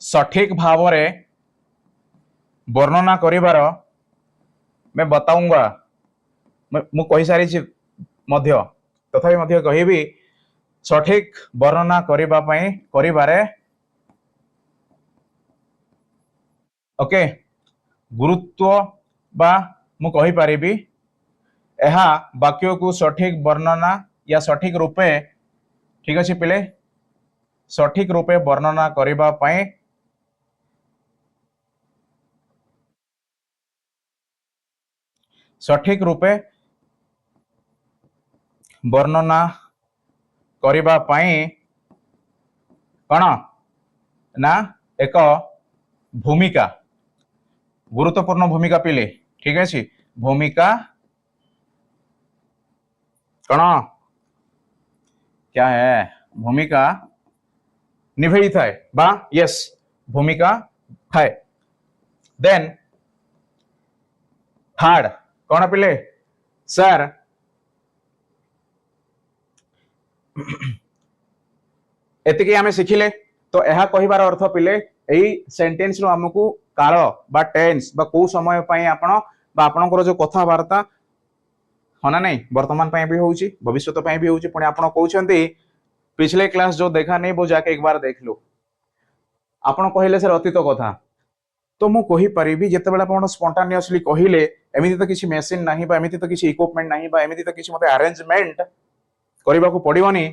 [SPEAKER 1] सठिक भाव रे वर्णना करिवार मैं बताऊंगा मु कहि सारी छी मध्य तथापि मध्य कहिबी सठिक वर्णना करिबा पई करिबारे ओके गुरुत्व बा मु कहि परिबी एहा वाक्य को सठिक वर्णना या सठिक रूपे ठीक अछि पिले सठिक रूपे वर्णना करिबा पई सठिक रूपे वर्णना करिबा पई कौन ना एक भूमिका गुरुत्वपूर्ण भूमिका पिले ठीक है भूमिका कौन क्या है भूमिका निभेई थाए बा यस भूमिका थाए देन थर्ड कौन पिले सर एतिकी आमे शिखिले तो यह कहिबार अर्थ पिले एई सेंटेंस रो हमकु काल बा टेंस बा को समय पई आपण बा आपनकर जो कथा वार्ता होना नहीं वर्तमान पई भी होउची भविष्यत पई भी होउची पुणी आपण कहउछंती पिछले क्लास जो देखा नहीं वो जाके एक बार देख लो आपण कहिले सर अतीत कथा तो मु कहि परिबी जते बेला आपण स्पॉन्टेनियसली कहिले एमिति तो किछि मशीन नाही बा एमिति तो किछि इक्विपमेंट नाही बा एमिति तो किछि मते अरेंजमेंट करबा को पड़िबनी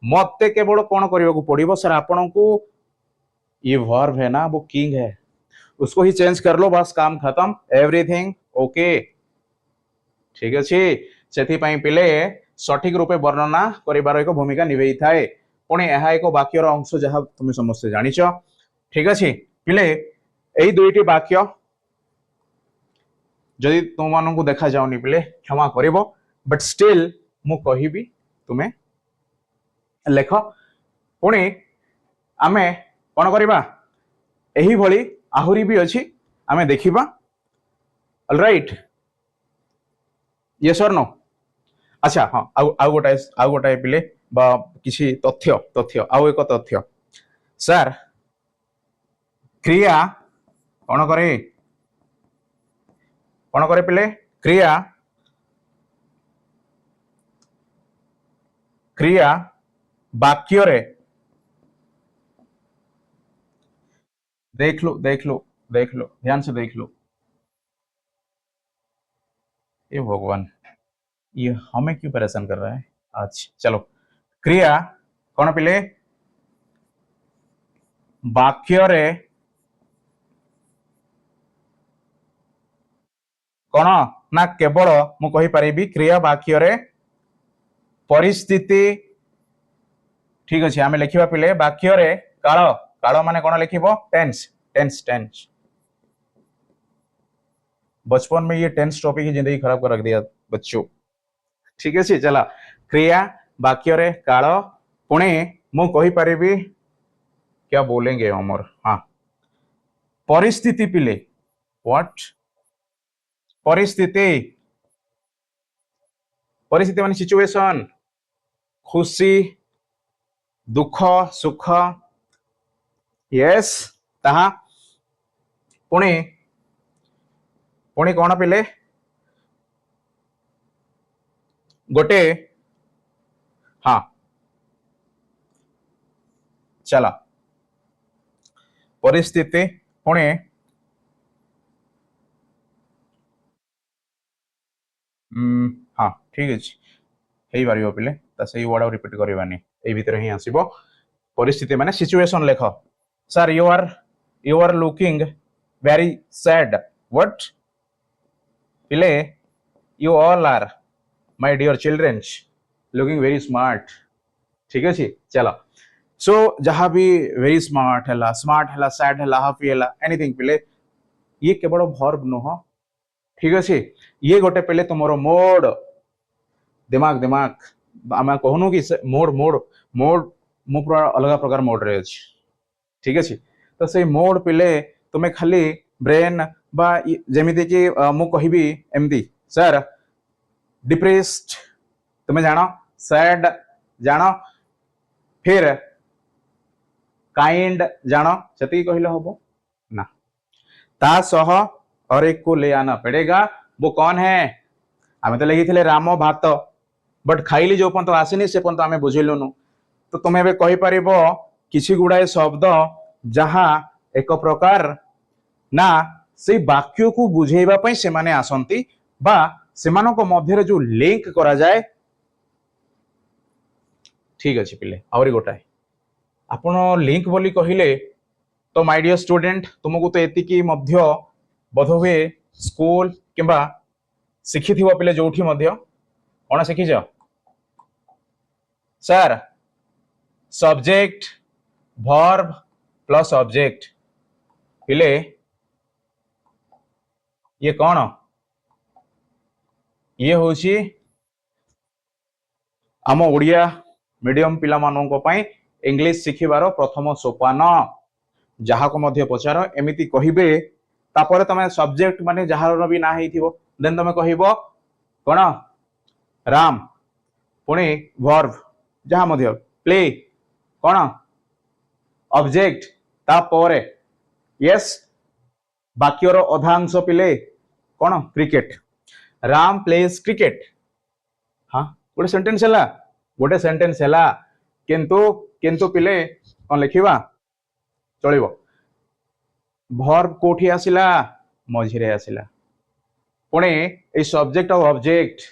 [SPEAKER 1] मते केवल कौन करबा को पड़िबो सर आपण को ये वर्ब है ना वो किंग है उसको ही चेंज कर लो बस काम खत्म एवरीथिंग ओके ठीक अछि सेथि पई पिले सठिक रूपे वर्णना करिबार एक भूमिका निभेई थाए पुणी यह एक वाक्यर अंश जहाँ तुम समस्त जानिच ठीक अछि पिले एई दुईटी वाक्य जदि तुम मान को देखा जाउनी पिले क्षमा करिवो बट स्टिल मु कहिबी तुमे लेख पुणी आमे कौन करिबा एही भली आहुरी भी अछि आमे देखिबा ऑलराइट यस और नो अच्छा हाँ आउ गोटाए पिले बा किसी तथ्य तथ्य आउ एक तथ्य सर क्रिया कौन करे पिले क्रिया क्रिया वाक्य रे देख लो ध्यान से देख लो ये भगवान ये हमें क्यों परेशान कर रहा है आज चलो क्रिया कौन पिले वाक्य रे कौन ना केवल मु कहि परिबी क्रिया वाक्य रे परिस्थिति ठीक अछि आमे लिखिबा पिले वाक्य रे काल काल माने कौन लिखिबो टेंस टेंस टेंस बचपन में ये टेंस टॉपिक ही जिंदगी खराब कर रख दिया बच्चों ठीक है चला क्रिया वाक्य रे काल पुणे मु कहि परिबी क्या बोलेंगे अमर हाँ परिस्थिति पिले व्हाट परिस्थिति परिस्थिति माने सिचुएशन खुशी दुख सुख यस ताहा पुणे पुणी कौन पिले गोटे हाँ चला परिस्थिति पुणे हाँ ठीक अछि हेई बारियो पिले ता सही वर्ड रिपीट करबानी ए भीतर ही आसीबो परिस्थिति माने सिचुएशन लेख sir you are you are looking very sad. What? पिले you all are my dear children looking very smart. ठीक अछि चलो सो जहाँ भी वेरी स्मार्ट है सैड है हाफी है एनीथिंग पिले ये केवल वर्ब नुह ठीक अच्छे ये गोटे पिले तुमरो मोड दिमाग दिमाग आम कहूनु कि मोड मोड मोड मु पूरा अलग प्रकार मोड रे अछि ठीक अच्छे तो से मोड पिले तुम्हें खाली ब्रेन बा जेमिति कि मु कहिबी एमती सर डिप्रेस्ड तुम्हें जानो सैड जानो फिर काइंड जानो से कहले हम ना ता सह और एक को ले आना पड़ेगा वो कौन है आम तो लिखी राम भात बट खाइली जो पर्यंत आसनी से पर्यंत आम बुझिलुनु तो तुम्हें भी कहीपर किसी गुड़ाए शब्द जहाँ एक प्रकार ना से वाक्य को बुझेबा से माने आसंती बा सेमानको मध्य जो लिंक करा जाए ठीक अच्छे पिले आहरी गोटाए आपण लिंक बोली कहले तो माय डियर स्टूडेंट तुमको तो एतिकी मध्य बोधहुए स्कूल किंबा शिखि थिबो पिले जोठी मध्य कोन शिखि जाओ sir subject verb plus object पिले ये कौन ये होची आम ओडिया मीडियम पिला मानों पाई इंग्लिश शिखिबार प्रथम सोपान जहाँ को मध्य पचार एमिति कहिबे तापर तमे सब्जेक्ट माने जहार भी ना हेथिबो देन तमे कहिबो कोन राम पुणी वर्ब जहाँ मध्य प्ले कोन ऑब्जेक्ट तापर यस वाक्यर अधांश पिले कोन क्रिकेट राम प्लेज क्रिकेट हाँ गोटे सेंटेंस है गोटे सेंटेंस है किंतु किंतु पिले कौन लिखा चलो वर्ब कोठी आसिला मझिरे आसिला पुणे ए सब्जेक्ट और ऑब्जेक्ट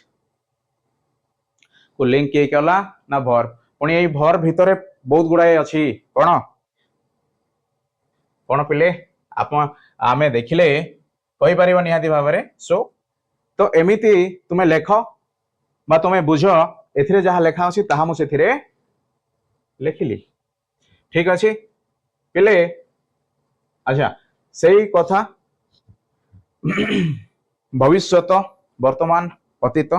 [SPEAKER 1] को लिंक किए कला ना वर्ब पुणी ए वर्ब भितर बहुत गुड़ाए अच्छी कौन कौन पिले आप आमे देखिले कही पारिबा निहाती भाव सो तो एमिति तुम्हें लेख बा तुम्हें बुझ एथिरे जहाँ लेखा अछि ताहा मु सेथिरे लेखिली ठीक अच्छे पिले अच्छा सही कथा भविष्यत वर्तमान अतीत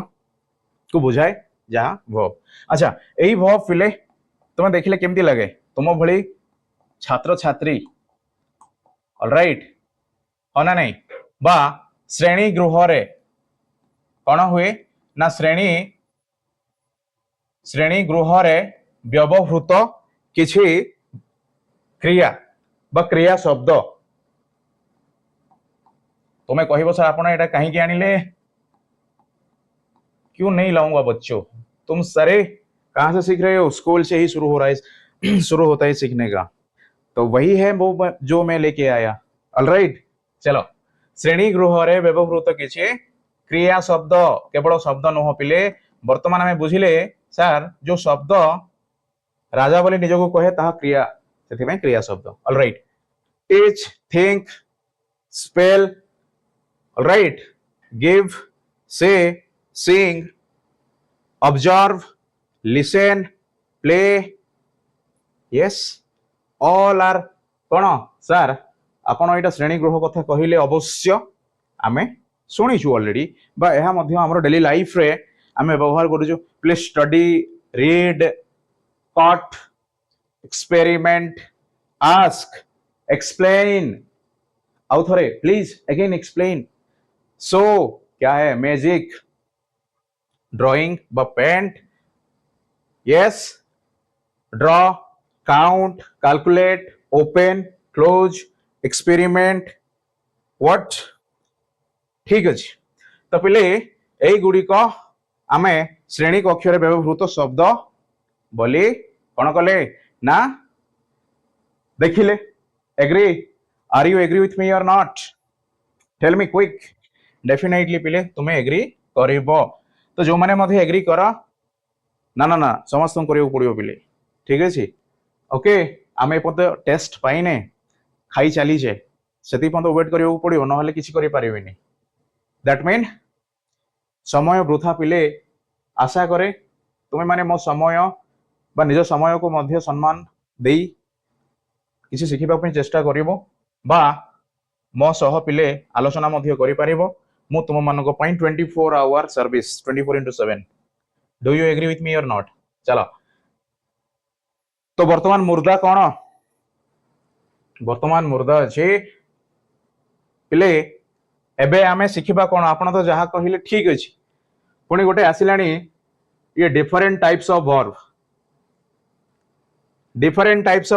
[SPEAKER 1] को बुझाए जहाँ वर्ब अच्छा यही वर्ब पिले तुम्हें देखिले केमती लगे तुम भली छात्र छात्री ऑलराइट हाँ ना नहीं बा श्रेणी गृह रे कौन हुए ना श्रेणी गृह रे व्यवहृत किछि क्रिया बा क्रिया शब्द तुम्हें कहबो सर आपण एटा कहीं आनिले क्यों नहीं लाऊंगा बच्चों तुम सारे कहां से सीख रहे हो स्कूल से ही शुरू हो रहा है शुरू होता है सीखने का तो वही है वो जो मैं लेके आया ऑलराइट चलो श्रेणी गृह रे व्यवहृत किछि क्रिया शब्द केवल शब्द नुह पिले वर्तमान में बुझिले सर जो शब्द राजा बोली निजको कहे ताहा क्रिया से क्रिया शब्द alright teach think spell alright give say sing observe listen play yes all are कौन सर आपण एटा श्रेणी गृह कथा कहले अवश्य आमे शुणीचु ऑलरेडी बा यह आम डेली लाइफ रे आम व्यवहार करूँ please study read cut experiment ask explain आउ थोड़े प्लीज अगेन एक्सप्लेन सो क्या है मैजिक ड्राइंग ब paint yes draw count calculate open close experiment what ठीक अच्छे तो पिले यही गुड़िक आम श्रेणी कक्ष व्यवहृत शब्द बोली कौन कले ना देखिले agree are you agree with me और not tell me quick definitely पिले तुम्हें एग्री करिबो तो जो माने मधे एग्री कर ना ना ना समस्त करियो पड़ियो पिले ठीक अछि ओके आमे पते टेस्ट पाइने खाई चलीचे से वेट करियो पड़ियो नहले किछि करि परिबिनी दैट मीन समय वृथा पिले आशा करे तुमे माने मो समय बा निज समय को मध्य सम्मान देई किछि शिखिबा पई चेष्टा करिवो बा मो सह पिले आलोचना मध्य करि परिबो मु तुम मानको पई 24 hour service 24/7 do you agree with me और नॉट चलो तो वर्तमान मुर्दा कौन वर्तमान मुर्दा अच्छे पिले एबे आमे शिखिबा कौन आपण तो जहा कहिले ठीक अछि पुणी गोटे आसिलानी ये डिफरेंट टाइप्स ऑफ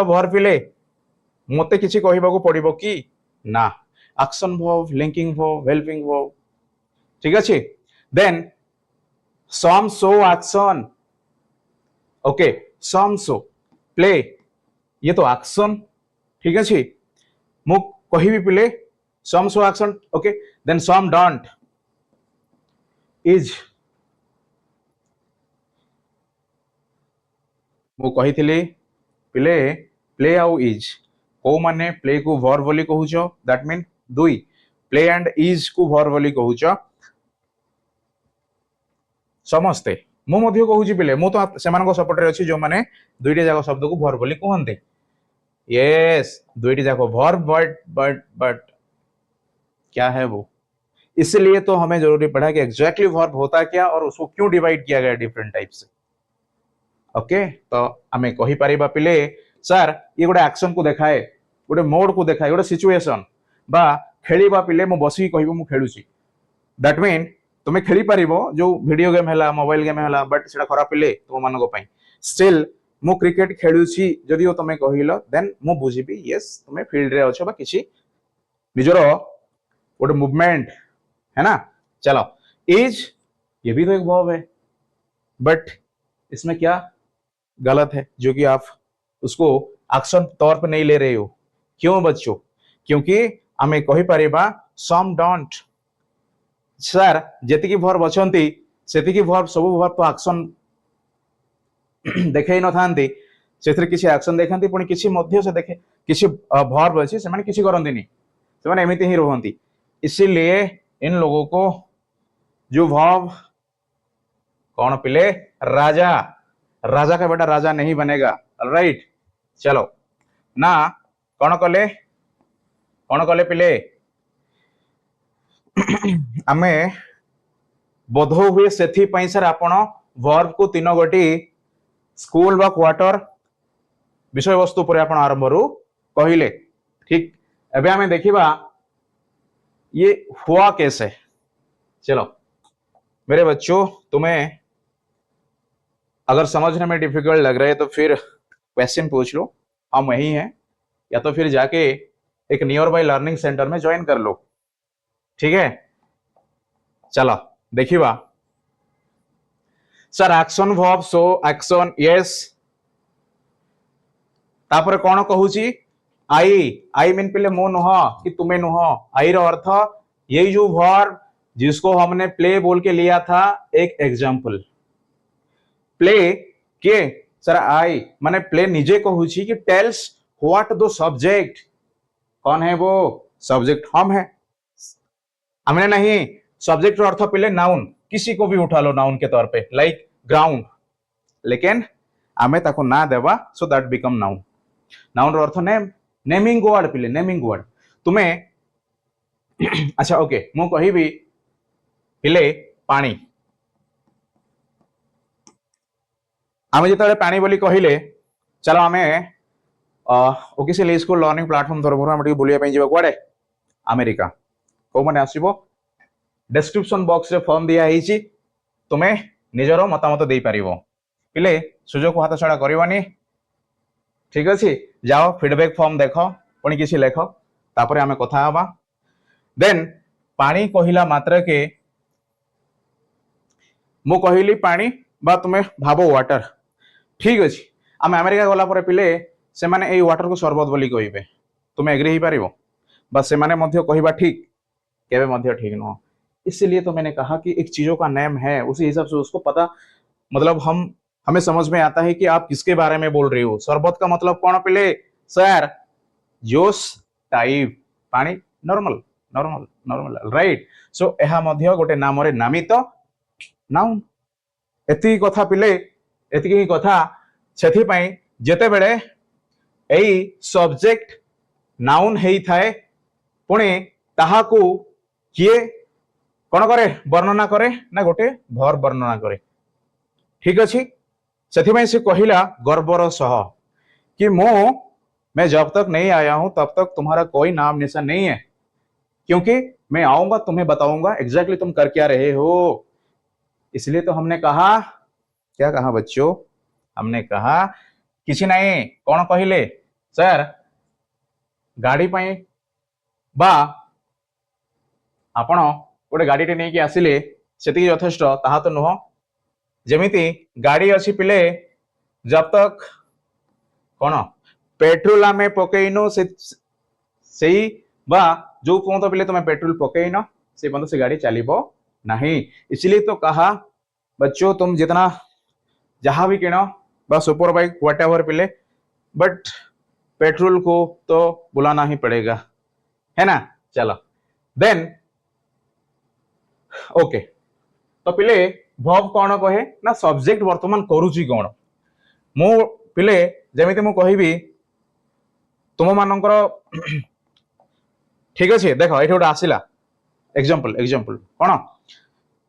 [SPEAKER 1] वर्ब पिले मते किछि कहिबाको पड़िबो कि ना action verb linking verb helping verb ठीक अछि then some so action okay some so play ये तो एक्शन ठीक अछि मु कहिबी पिले some so action okay then some don't is मु कहिथिली पिले प्ले आउ इज को माने प्ले को वर्ब बोली कहूचो दैट मीन दुई प्ले एंड इज को वर्ब बोली कहूचो समस्ते मु मध्य कहूची पिले मु तो सेमानको सपोर्ट रे अछि जो माने दुईटे जाको शब्द को वर्ब बोली कहंते यस दुईटे जाको वर्ब बट क्या है वो इसलिए तो हमें जरूरी पड़ा कि एग्जैक्टली वर्ब होता क्या और उसको क्यों डिवाइड किया गया डिफरेंट टाइप से ओके तो आमे कहि परिबा पिले सर ये गोटे एक्शन को देखाए गोटे मोड को देखाए गोटे सिचुएशन बा खेलिबा पिले मु बसी कहबो मु खेलुची दैट मीन तुमे खेली पारिबो जो वीडियो गेम हैला मोबाइल गेम हैला बट सेटा खराब पिले तुम मानको पई स्टिल मु क्रिकेट खेलुची जदियो तुमे कहिलो देन मु बुझिबी यस तुमे फील्ड रे अछो बा किछि निजरो गोटे मूवमेंट है ना चलो इज ये भी तो एक वर्ब है बट इसमें क्या गलत है जो कि आप उसको एक्शन तौर पर नहीं ले रहे हो क्यों बच्चों क्योंकि हमें कहि परिबा सम डोंट सर जेतिकी वर्ब अछंती सेतिकी वर्ब सब वर्ब तो एक्शन देखै न थांती सेथरे किछि एक्शन देखंती पुनी किछि मध्य से देखे किछि वर्ब अछि से माने किछि करंतीनी से माने एमिति ही रहंती इसीलिए इन लोगों को जो वर्ब कौन पिले राजा राजा का बेटा राजा नहीं बनेगा राइट चलो ना कौन कले पिले आमे बोधो हुए सेथि पई सर आपण वर्ब को तीन गोटी स्कूल बा क्वार्टर विषय वस्तु पर आपण आरंभ रु कहिले ठीक एबे आमे देखिबा ये हुआ कैसे चलो मेरे बच्चों तुम्हें अगर समझने में डिफिकल्ट लग रहा है तो फिर क्वेश्चन पूछ लो हम वही हैं या तो फिर जाके एक नियर बाय लर्निंग सेंटर में ज्वाइन कर लो ठीक है चलो देखिबा sir action verb so action yes तापर कौन कहूची आई मीन पिले मो नुह कि तुम्हें नुह आई रो अर्थ ये जो वर्ब जिसको हमने प्ले बोल के लिया था एक एग्जाम्पल प्ले के सर आई माने प्ले निजे कहूची कि टेल्स व्हाट द सब्जेक्ट कौन है वो सब्जेक्ट हम है हमने नहीं सब्जेक्ट अर्थ पिले नाउन किसी को भी उठा लो नाउन के तौर पे लाइक ग्राउंड लेकिन आमे ताको ना देवा so that become noun noun earth name naming word पिले नेमिंग वर्ड तुम्हें अच्छा ओके मु कहिबी पिले पानी आमे जेतले पानी बोली कहिले चलो आमे ओकेसीएल स्कूल लर्निंग प्लेटफॉर्म तरफ हम टिके बुलिया पई जेबा कोडे अमेरिका को माने आसीबो डिस्क्रिप्शन बॉक्स रे फॉर्म दिया हिची तुमे निजरो मतामत देई परिबो पिले सुजोग हाथ छड़ा करबानी ठीक अछि जाओ फीडबैक फॉर्म देखो पुणी किसी लेखो तापरे आमे कथा हबा देन पानी कहिला मात्र के मु कहिली पानी बा तुमे भाबो वाटर ठीक अछि आमे अमेरिका गला परे पिले से माने एई वाटर को सरबत बोली कहिबे तुमे एग्री ही पारिबो बस से माने मध्य कहिबा ठीक केबे मध्य ठीक न इसलिए तो मैंने कहा कि एक चीजों का नेम है उसी हिसाब से उसको पता मतलब हमें समझ में आता है कि आप किसके बारे में बोल रहे हो शरबत का मतलब कौन पिले सर जोश टाइप पानी normal normal normal right so यह मध्य गोटे नाम रे नामित नाउन एति कथा पिले एति ही कथा सेथि पई जेते बेले एई सब्जेक्ट नाउन हेई थाए पुणे ताहाकू किए कौन करे वर्णना करे ना गोटे भर वर्णना करे ठीक अच्छी से से कहला गर्वर सह कि मैं जब तक नहीं आया हूं तब तक तुम्हारा कोई नाम निशान नहीं है क्योंकि मैं आऊंगा तुम्हें बताऊंगा एग्जैक्टली तुम कर क्या रहे हो इसलिए तो हमने कहा क्या कहा बच्चों हमने कहा किसी नहीं कौन कहले सर गाड़ी पाई बा आपण गोटे गाड़ी टे नहीं आसिले सेतिकी यथेष्ट ताहा तो नुह जेमिति गाड़ी अच्छी पिले जब तक कौन पेट्रोल आमे पकईनो से बा जो पर्यंत पिले तुम पेट्रोल पकईन से पर्यंत से गाड़ी चलो नहीं इसलिए तो कहा बच्चों तुम जितना जहां भी किनो बा सुपर बाइक व्हाट एवर पिले बट पेट्रोल को तो बुलाना ही पड़ेगा है ना चलो देन ओके तो पिले वर्ब कौन कहे ना सब्जेक्ट वर्तमान करूची कौन मु पिले जेमिति मु कहिबी तुम मानकर ठीक अच्छे देख ये गोटे आसला एग्जांपल एग्जांपल कौन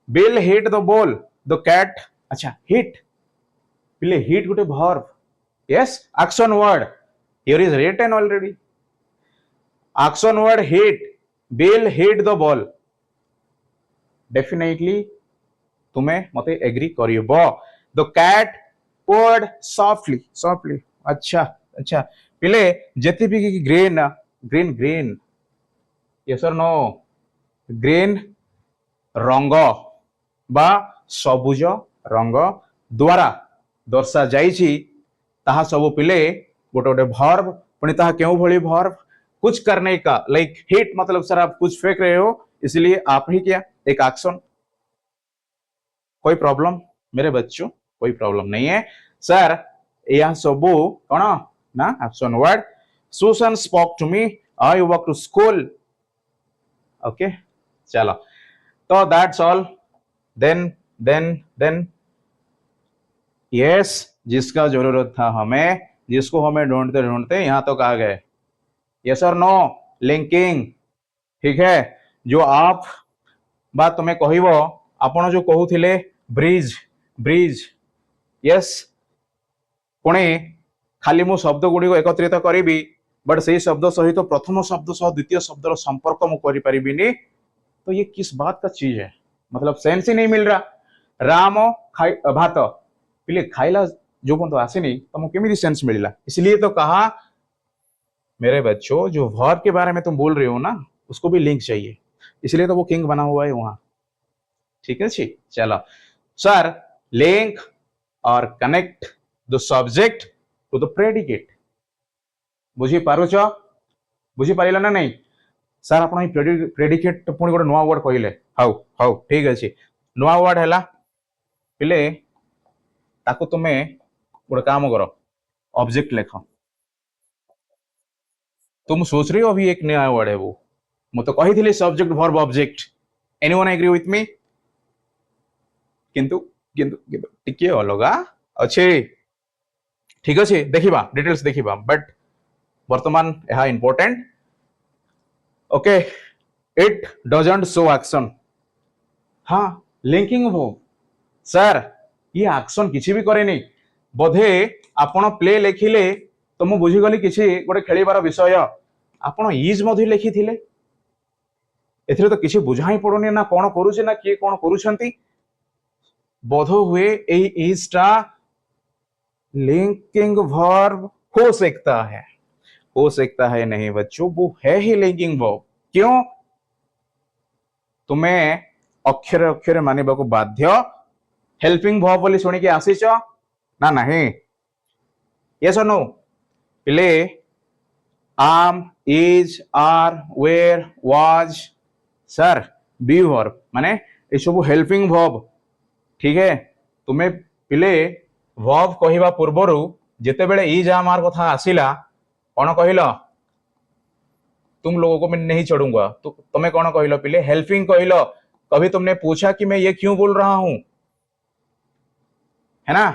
[SPEAKER 1] Bill hit the ball the cat अच्छा हिट पिले हिट गोटे verb yes action word here is written already action word hit Bill hit the ball definitely तुम्हें मते एग्री करियो the cat purred softly softly अच्छा अच्छा पिले जेति भी ग्रीन ग्रीन ग्रीन यस और नो ग्रीन रंग बा सबुज रंग द्वारा दर्शा जाइछि ताहा सब पिले गोटे गोटे वर्ब पुणी ताहा केउ भली वर्ब कुछ करने का लाइक हिट मतलब सर आप कुछ फेंक रहे हो इसलिए आप ही क्या एक एक्शन कोई प्रॉब्लम मेरे बच्चों कोई प्रॉब्लम नहीं है सर यह सबू कौन ना action word Susan spoke to me I walk to school okay चलो तो दैट्स ऑल देन यस जिसका जरूरत था हमें जिसको हमें ढूंढते ढूंढते यहां तक आ गए यस और नो लिंकिंग ठीक है जो आप बात तुम्हें कहब आपण जो कहूथिले ब्रिज ब्रिज यस पुणे खाली मु शब्द गुड़ी को एकत्रित करी बट से शब्द सहित प्रथम शब्द सह द्वितीय शब्द संपर्क मु करि परिबिनी तो ये किस बात का चीज है मतलब सेंस ही नहीं मिल रहा राम खाई भात पिले खाइला जो तो आसेनी तुमको केमिति सेंस मिलला इसलिए तो कहा मेरे बच्चों जो वर्ब के बारे में तुम बोल रहे हो ना उसको भी लिंक चाहिए इसलिए तो वो किंग बना हुआ है वहां ठीक है जी चलो सर लिंक और connect the subject to the predicate बुझी पारुच बुझी पारिला ना नहीं सर आपण प्रेडिकेट पुणी गोटे नुआ वर्ड कहले हाउ हाउ ठीक अच्छे नुआ वर्ड है पिले ताको तुम्हें गोटे काम कर ऑब्जेक्ट लिख तुम सोच रही हो अभी एक नया वर्ड है वो मुझे तो कही subject verb object anyone agree with me किंतु किंतु किंतु टिके अलगा अच्छे ठीक अच्छे देखिबा डिटेल्स देखिबा बट वर्तमान यह important okay it doesn't show action हाँ लिंकिंग वर्ब सर ये एक्शन किसी भी करे नहीं बोधे आपण प्ले लिखिले तो मु बुझीगली किसी गोटे खेलिबार विषय आपण इज मधे लिखिथिले एथिरे तो किसी बुझा ही पड़ुनी ना कौन करूचे ना किए कौन करूछंती बोध हुए ए इज टा लिंकिंग वर्ब हो सकता है नहीं बच्चों वो है ही लिंकिंग वर्ब क्यों तुम्हें अक्षर अक्षर मानिबा को बाध्य हेल्पिंग वर्ब बोली सुनी के आसीच ना नहीं यस और नो पिले am is are were was sir be verb माने ये सब हेल्पिंग वर्ब ठीक है तुम्हें पिले वर्ब कहिबा पूर्वरु जेते बेले इज आम आर कथा आसिला कौन कहल तुम लोगों को मैं नहीं छोड़ूंगा। तो तुम्हें कौन कहलो पिले हेल्पिंग कहलो। कभी तुमने पूछा कि मैं ये क्यों बोल रहा हूं, है ना?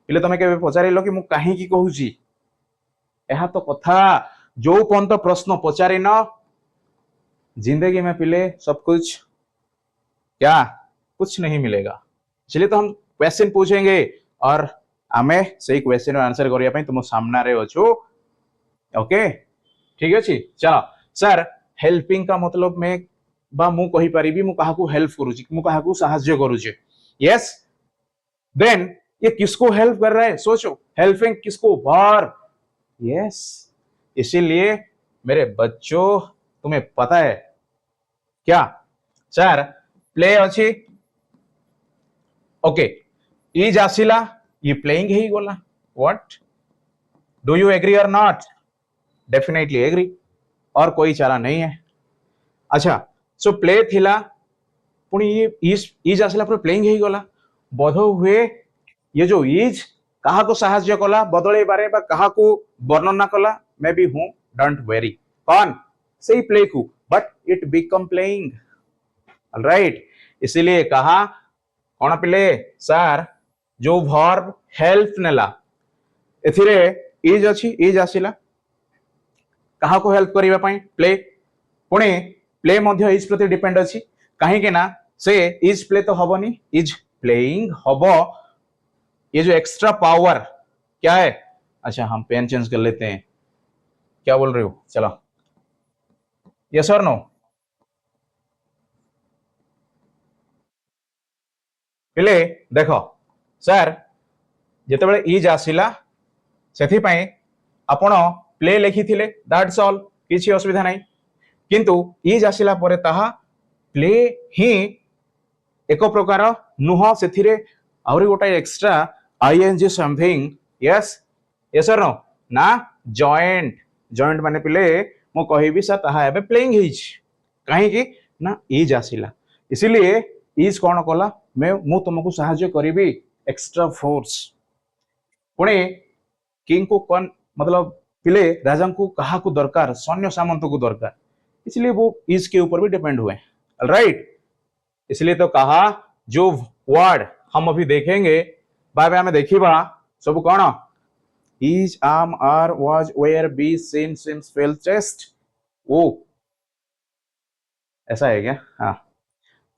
[SPEAKER 1] पिले तुम्हें केबे पचारिलो कि मु काहे की कहूची? यह तो कथा जो पर्यंत प्रश्न पचारिन जिंदगी में पिले सब कुछ क्या कुछ नहीं मिलेगा। इसलिए तो हम क्वेश्चन पूछेंगे और आमे सही क्वेश्चन आंसर करिया पई तुम सामना रे अछु। ओके ठीक अछि। चलो सर हेल्पिंग का मतलब मैं बा मु कहि परिबी मु काहाकू हेल्प करूची, मु काहाकू सहाय्य करूची। यस देन ये किसको हेल्प कर रहा है सोचो, हेल्पिंग किसको? वर्ब। यस इसीलिए मेरे बच्चों तुम्हें पता है क्या सर प्ले अच्छी ओके इज आसिला ये प्लेइंग ही गोला। व्हाट डू यू एग्री और नॉट? डेफिनेटली एग्री और कोई चारा नहीं है। अच्छा सो प्ले थिला पुणी ये इज आसिला पर प्लेइंग ही गोला। बोध हुए ये जो इज कहा को साहाय्य कला बदले बारे बा कहा को वर्णना कला मैं भी हूं डोंट वेरी कौन सही प्ले को but it become playing alright. इसीलिए कहा कौन पिले सर जो वर्ब हेल्प नेला एथिरे इज अछि इज आसिला कहा को हेल्प करिवा पई play Pune play Madhya is प्रति डिपेंड अछि काहे के ना से इज प्ले तो हबनी इज प्लेइंग हबो। ये जो एक्स्ट्रा पावर क्या है? अच्छा हम पेन चेंज कर लेते हैं। क्या बोल रहे हो? चलो यस और नो? पिले देखो सर जेतेबेले इज आसिला सेथि पई आपण प्ले लिखिथिले दैट्स ऑल किछि असुविधा नाही किंतु इज आसिला परे ताहा प्ले ही एक प्रकार नुह सेथिरे आउरी गोटा extra ING something. Yes yes और नो? ना जॉइंट जॉइंट माने पिले मो कहिबी सर ताहा एबे प्लेइंग हिज काहे कि ना इज आसिला इसीलिए इज कौन कला मैं मु तुमको सहाय्य करिबी एक्स्ट्रा फोर्स। पुणे किंग को कौन मतलब पिले राजा को कहा को दरकार सैन्य सामंत को दरकार इसलिए वो इज के ऊपर भी डिपेंड हुए राइट। इसलिए तो कहा जो वर्ड हम अभी देखेंगे बाय बाय में देखिबा सब कौन is am are was were be seen seems fail chest ओ ऐसा है क्या? हाँ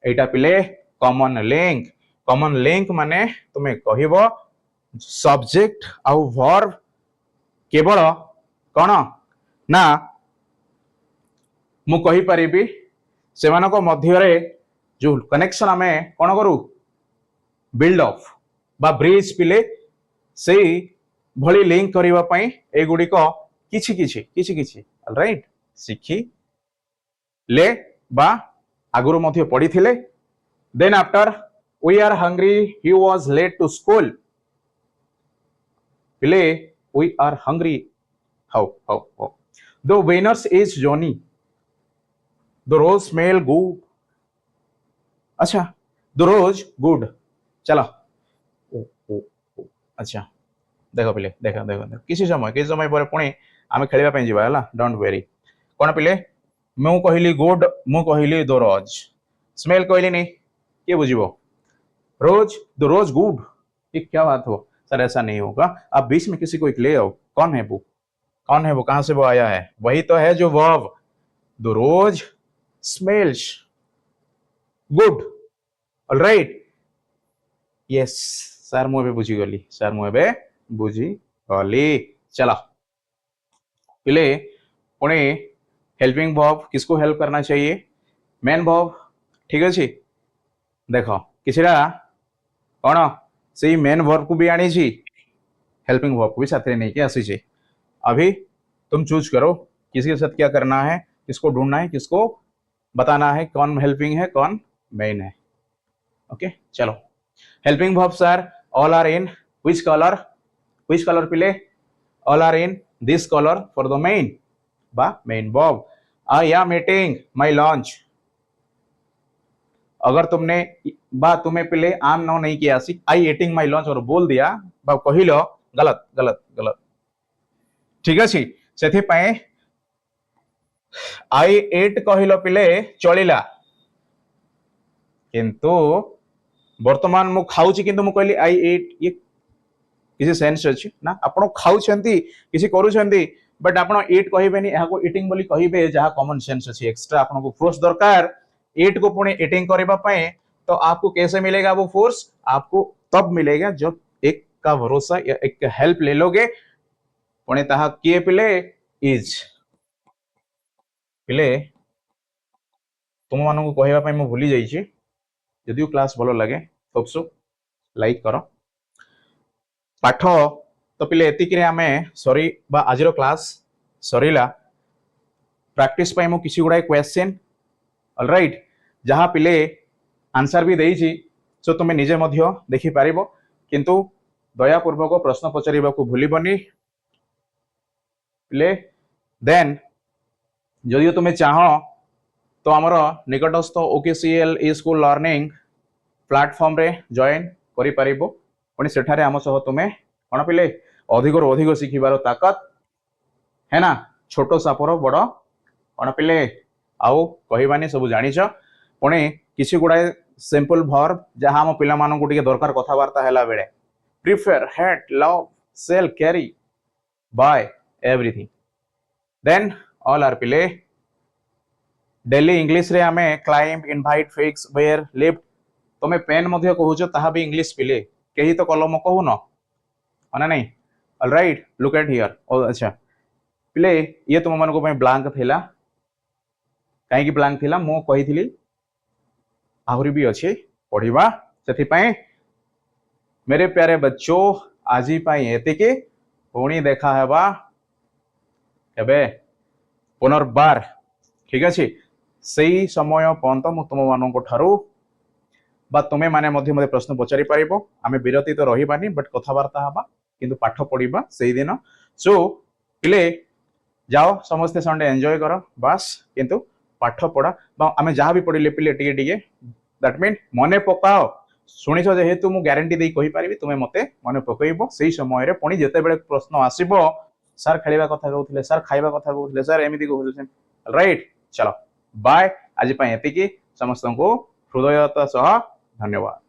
[SPEAKER 1] एटा पिले कॉमन लिंक माने तुम्हें कहिबो सब्जेक्ट आउ वर्ब केवल कौन ना मु कहि परिबी सेमानक मध्यरे जो कनेक्शन आमे कौन करू बिल्ड अप बा ब्रिज पिले से भली लिंक करिवा पई ए गुडी को किछि किछि किछि किछि ऑलराइट सिखी ले बा आगुरु मध्य पढ़ी थिले। Then after we are hungry he was late to school पिले we are hungry how the winners is Johnny the rose smell good. अच्छा द रोज गुड चलो ओ अच्छा देखो पिले देखो देखो देखो किसी समय पर पुणी आम खेलवा पे जीवा है डोंट वेरी कौन पिले मु कहली गुड मु कहली द रोज स्मेल कहली नहीं किए बुझिबो रोज द रोज गुड ये क्या बात हो सर ऐसा नहीं होगा आप बीच में किसी को एक ले आओ कौन है वो कहां से वो आया है वही तो है जो verb the rose smells good alright yes sir मु एबे बुझी गली सर मु एबे बुझी गली। चला पिले पुणे हेल्पिंग वर्ब किसको हेल्प करना चाहिए मेन वर्ब ठीक अछि देखो किछरा कौन से मेन वर्ब को भी आनी छी हेल्पिंग वर्ब को भी साथ नहीं के आसी छी। अभी तुम चूज करो किसके साथ क्या करना है किसको ढूंढना है किसको बताना है कौन हेल्पिंग है कौन मेन है। ओके चलो helping verbs are all are in which colour पिले all are in this colour for the main बा main verb. I am eating my lunch अगर तुमने बा तुम्हें पिले आम नो नहीं किया see I eating my lunch और बोल दिया बा कहिलो गलत गलत गलत ठीक अछि सेथि पय आई एट कहल पिले चलिला किंतु वर्तमान मु खाऊची किंतु मु कहली आई एट ये किसी सेंस अछि ना आपण खाउछंती किसी करूछंती बट आपण एट कहबेनी एहा को ईटिंग बोली कहिबे जहा कॉमन सेंस अछि एक्स्ट्रा आपण को फोर्स दरकार एट को पुणे ईटिंग करबा पय तो आपको कैसे मिलेगा वो फोर्स आपको तब मिलेगा जब एक का भरोसा या एक का हेल्प ले लोगे पुणे ताहा किए पिले इज पिले तुम मान को कहबा पय मु भूली जाईची यदि क्लास भलो लगे होप सो लाइक करो पाठ तो पिले एतिक रे आमे सॉरी बा आजिर क्लास सरीला प्रैक्टिस पय मु किसी गुडाय क्वेश्चन ऑलराइट जहां पिले आंसर भी देइची सो तुमे निजे मध्य देखि पारिबो किंतु दयापूर्वक प्रश्न पचारिबा को भूलिबनी पिले देन जदि तुमे चाहो तो आमर निकटस्थ ओकेसीएल ई स्कूल लर्निंग प्लेटफॉर्म रे जॉइन करि पारिबो पुणी सेठारे आम सह तुमे कौन पिले अधिक रु अधिक शिखिबार ताकत है ना छोट सापर बड़ कौन पिले आउ कहबानी सब जानिछ पुणी किसी गुड़ाए सिंपल वर्ब जहां आम पिला मानन को टिके दरकार कथावार्ता हैला बेले prefer hate love sell carry buy everything then all are पिले डेली इंग्लिश रे आमे climb invite fix wear lift तमे पेन मध्य कहूछ ताहा भी इंग्लिश पिले केही तो कलम कहू न ना नहीं ऑलराइट लुक एट हियर ओ अच्छा पिले ये तुम मन को ब्लांक थिला कहीं की ब्लांक थिला मो कहिथिली आहुरी भी अच्छे पढ़िबा सेथि पय मेरे प्यारे बच्चों आजी पय एतिके पुणी देखा हेबा एबे पुनर्बार ठीक अछि सेही समय पर्यंत मु तुम मानन को ठारू बा तुमे माने मध्य मध्य प्रश्न पचारि पारिबो आमे विरति तो रहिबानी बट कथावार्ता हबा किंतु पाठ पढ़िबा सेही दिन सो पिले जाओ समस्ते संडे एंजॉय करो बस किंतु पाठ पढ़ा बा आमे जहां भी पढ़िले पिले टिके टिके दैट मीन मने पकाओ शुनिछ जेहेतु मु गारंटी देई कहि पारिबी तुमे मते मने पकइबो सेही समय रे पुणी जेते बेले प्रश्न आसीबो सर खेलिबा कथा कहउथिले सर खाइबा कथा कहउथिले सर एमिति कहउथिले राइट चलो बाय आज पय एतिकी समस्त को हृदयता सह धन्यवाद।